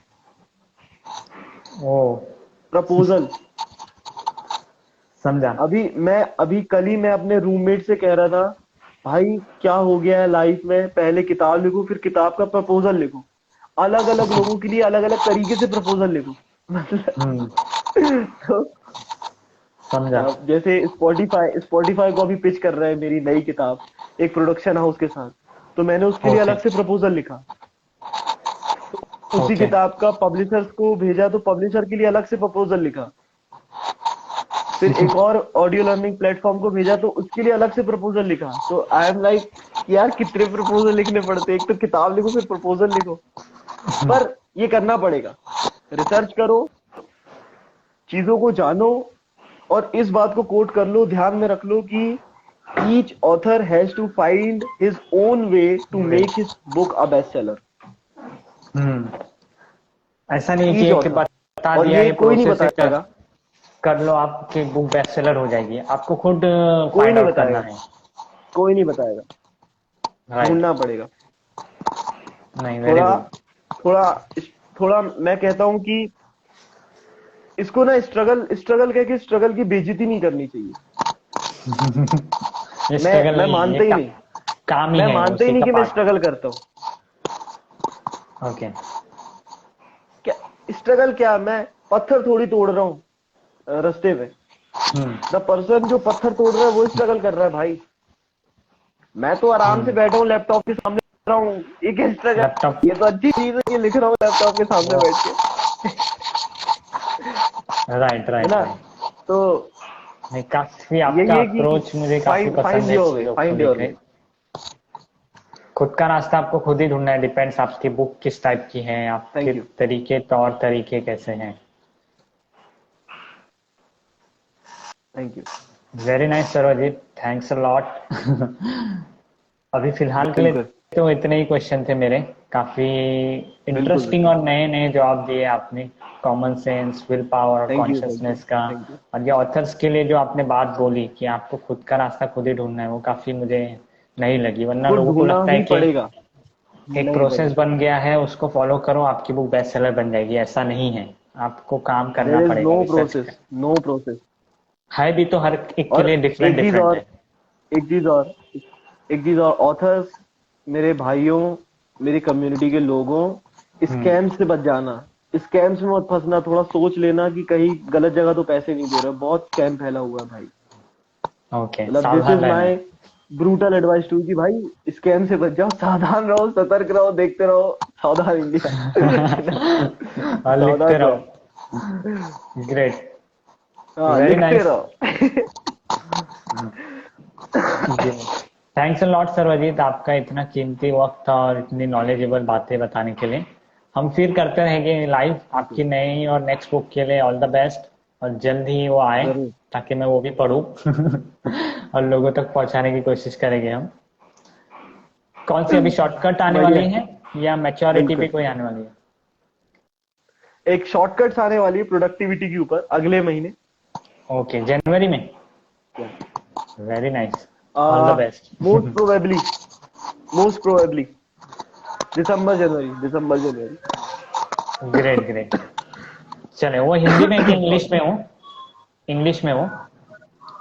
ओ, प्रपोजल समझा। अभी कल ही मैं अपने रूममेट से कह रहा था, भाई क्या हो गया है लाइफ में, पहले किताब लिखो फिर किताब का प्रपोजल लिखो, अलग अलग लोगों के लिए अलग अलग तरीके से प्रपोजल लिखो। मतलब तो समझा। अब जैसे स्पॉटिफाई को अभी पिच कर रहा है मेरी नई किताब, एक प्रोडक्शन हाउस के साथ, तो मैंने उसके लिए ओके। अलग से प्रपोजल लिखा। उसी ओके। किताब का पब्लिशर्स को भेजा, तो पब्लिशर के लिए अलग से प्रपोजल लिखा। फिर एक और ऑडियो लर्निंग प्लेटफॉर्म को भेजा, तो उसके लिए अलग से प्रपोजल लिखा। तो आई एम लाइक, यार कितने प्रपोजल लिखने पड़ते हैं, एक तो किताब लिखो फिर प्रपोजल लिखो। पर ये करना पड़ेगा, रिसर्च करो, चीजों को जानो, और इस बात को कोट कर लो, ध्यान में रख लो कि each author has to find his own way to make his book a best seller. ऐसा नहीं कि ईच एक ऑथर, बता और दिया ये ये कोई नहीं प्रोसेस है, बताएगा, कर लो आपकी बुक बेस्ट सेलर हो जाएगी, आपको खुद कोई फाइंड नहीं आउट करना बताएगा, है। कोई नहीं बताएगा, राइट। ढूंढना पड़ेगा। नहीं, वेरी थोड़ा गुड। थोड़ा थोड़ा मैं कहता हूँ कि इसको ना स्ट्रगल स्ट्रगल कह के स्ट्रगल की बेइज्जती नहीं करनी चाहिए। ये मैं स्ट्रगल मैं नहीं है, ये मानता ही नहीं, काम ही मैं है, मानता ही उसी नहीं का कि मैं पार्ट। स्ट्रगल करता हूँ। ओके। क्या स्ट्रगल, क्या मैं पत्थर थोड़ी तोड़ रहा हूँ रास्ते में। द पर्सन जो पत्थर तोड़ रहा है वो स्ट्रगल कर रहा है भाई। मैं तो आराम से बैठा हूँ लैपटॉप के सामने लिख रहा हूँ, ये क्या स्ट्रगल, लैपटॉप। ये तो अच्छी चीज है, ये लिख रहा हूँ लैपटॉप के सामने बैठ के, राइट है राइट ना। राइट। तो नहीं, काफी यही आपका है कि अप्रोच मुझे काफी फाइंड पसंद फाइंड है योर वे, चीजों को फाइंड योर लेके। वे। खुद का रास्ता आपको खुद ही ढूंढना है, डिपेंड्स आपकी बुक किस टाइप की है, आपके थैंक यू, तरीके तौर तरीके कैसे हैं। Thank you. Very nice Sarvajeet, thanks a lot. अभी फिलहाल के लिए बिल्कुल तो इतने ही क्वेश्चन थे मेरे। काफी बिल्कुल इंटरेस्टिंग बिल्कुल। और नए नए जवाब दिए आपने, कॉमन सेंस, विल पावर और thank you, thank you, consciousness का। Thank you. और ये ऑथर्स के लिए जो आपने बात बोली कि आपको खुद का रास्ता खुद ही ढूंढना है, वो काफी मुझे नहीं लगी, वरना को लोगों को ढूंढना लगता है ही कि पड़ेगा, एक नहीं प्रोसेस पड़ेगा। बन गया है, उसको फॉलो करो, आपकी बुक बेस्ट सेलर बन जाएगी। ऐसा नहीं है, आपको काम करना देयर इज पड़ेगा, no research process, no process. है भी तो हर एक के और लिए डिफरेंट एक चीज डिफरेंट और है। एक चीज और एक चीज और, ऑथर्स, मेरे भाइयों, मेरी कम्युनिटी के लोगों, हम्म। स्कैम से बच जाना। स्कैम्स में मत फंसना, थोड़ा सोच लेना कि कहीं गलत जगह तो पैसे नहीं दे रहे हो, बहुत स्कैम फैला हुआ है भाई। ओके, मतलब दिस सावधान इज रहना माय है। ब्रूटल एडवाइस टू, कि भाई स्कैम से बच जाओ, सावधान रहो, सतर्क रहो, देखते रहो, सावधान इंडिया। और लिखते सावधान रहो। रहो, ग्रेट। हाँ वेरी लिखते नाइस। रहो। थैंक्स अ लॉट सर्वजीत, आपका इतना कीमती वक्त और इतनी नॉलेजेबल बातें बताने के लिए। हम फिर करते रहेंगे लाइव थैंक यू, आपकी नई और नेक्स्ट बुक के लिए। ऑल द बेस्ट, और जल्द ही वो आए जरूर। ताकि मैं वो भी पढूं। और लोगों तक पहुंचाने की कोशिश करेंगे हम। कौन सी अभी शॉर्टकट आने बढ़िया, वाली है या मैच्योरिटी भी बिल्कुल। कोई आने वाली है? एक शॉर्टकट्स आने वाली है प्रोडक्टिविटी के ऊपर अगले महीने। ओके, जनवरी में। Very nice. All the best. Most probably, most probably December January, December January. Great great. चले, वो हिंदी में कि इंग्लिश में हो? इंग्लिश में हो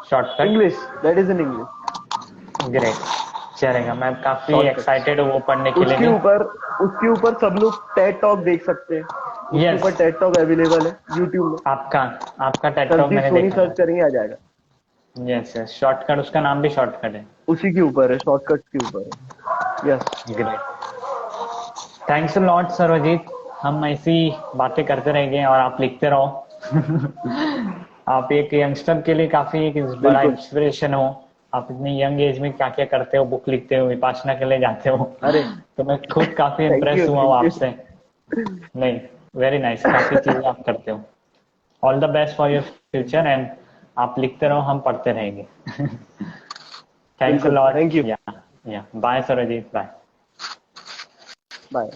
shortcut? English, that is in English. Great, चलेगा। मैं काफी शॉर्टकट्स, एक्साइटेड हूँ वो पढ़ने के लिए उसके भी। ऊपर उसके ऊपर सब लोग टेड टॉक देख सकते हैं। उसके यस। ऊपर टेड टॉक अवेलेबल है यूट्यूब में। आपका आपका टेड टॉक संदीप मैंने सोनी देखा सर्च था। करेंगे आ जाएगा। यस यस, शॉर्टकट, उसका नाम भी शॉर्टकट है। उसी के ऊपर है, शॉर्टकट्स के ऊपर है। Yes. Great. Thanks a lot Sarvajeet, हम ऐसी बातें करते रहेंगे और आप लिखते रहो। आप एक यंगस्टर के लिए काफी एक बड़ा बिल्कुल। इंस्पिरेशन हो। आप इतनी यंग एज में क्या क्या करते हो, बुक लिखते हो, विपासना के लिए जाते हो। अरे तो मैं खुद काफी थैंक इम्प्रेस यू, हुआ हूँ थैंक यू। आपसे। नहीं, वेरी नाइस, काफी चीजें आप करते हो। All the best for your future and आप लिखते रहो, हम पढ़ते रहेंगे। थैंक्स अ बिल्कुल, लॉट। Thank you. या बाय सरजीत, बाय। बाय।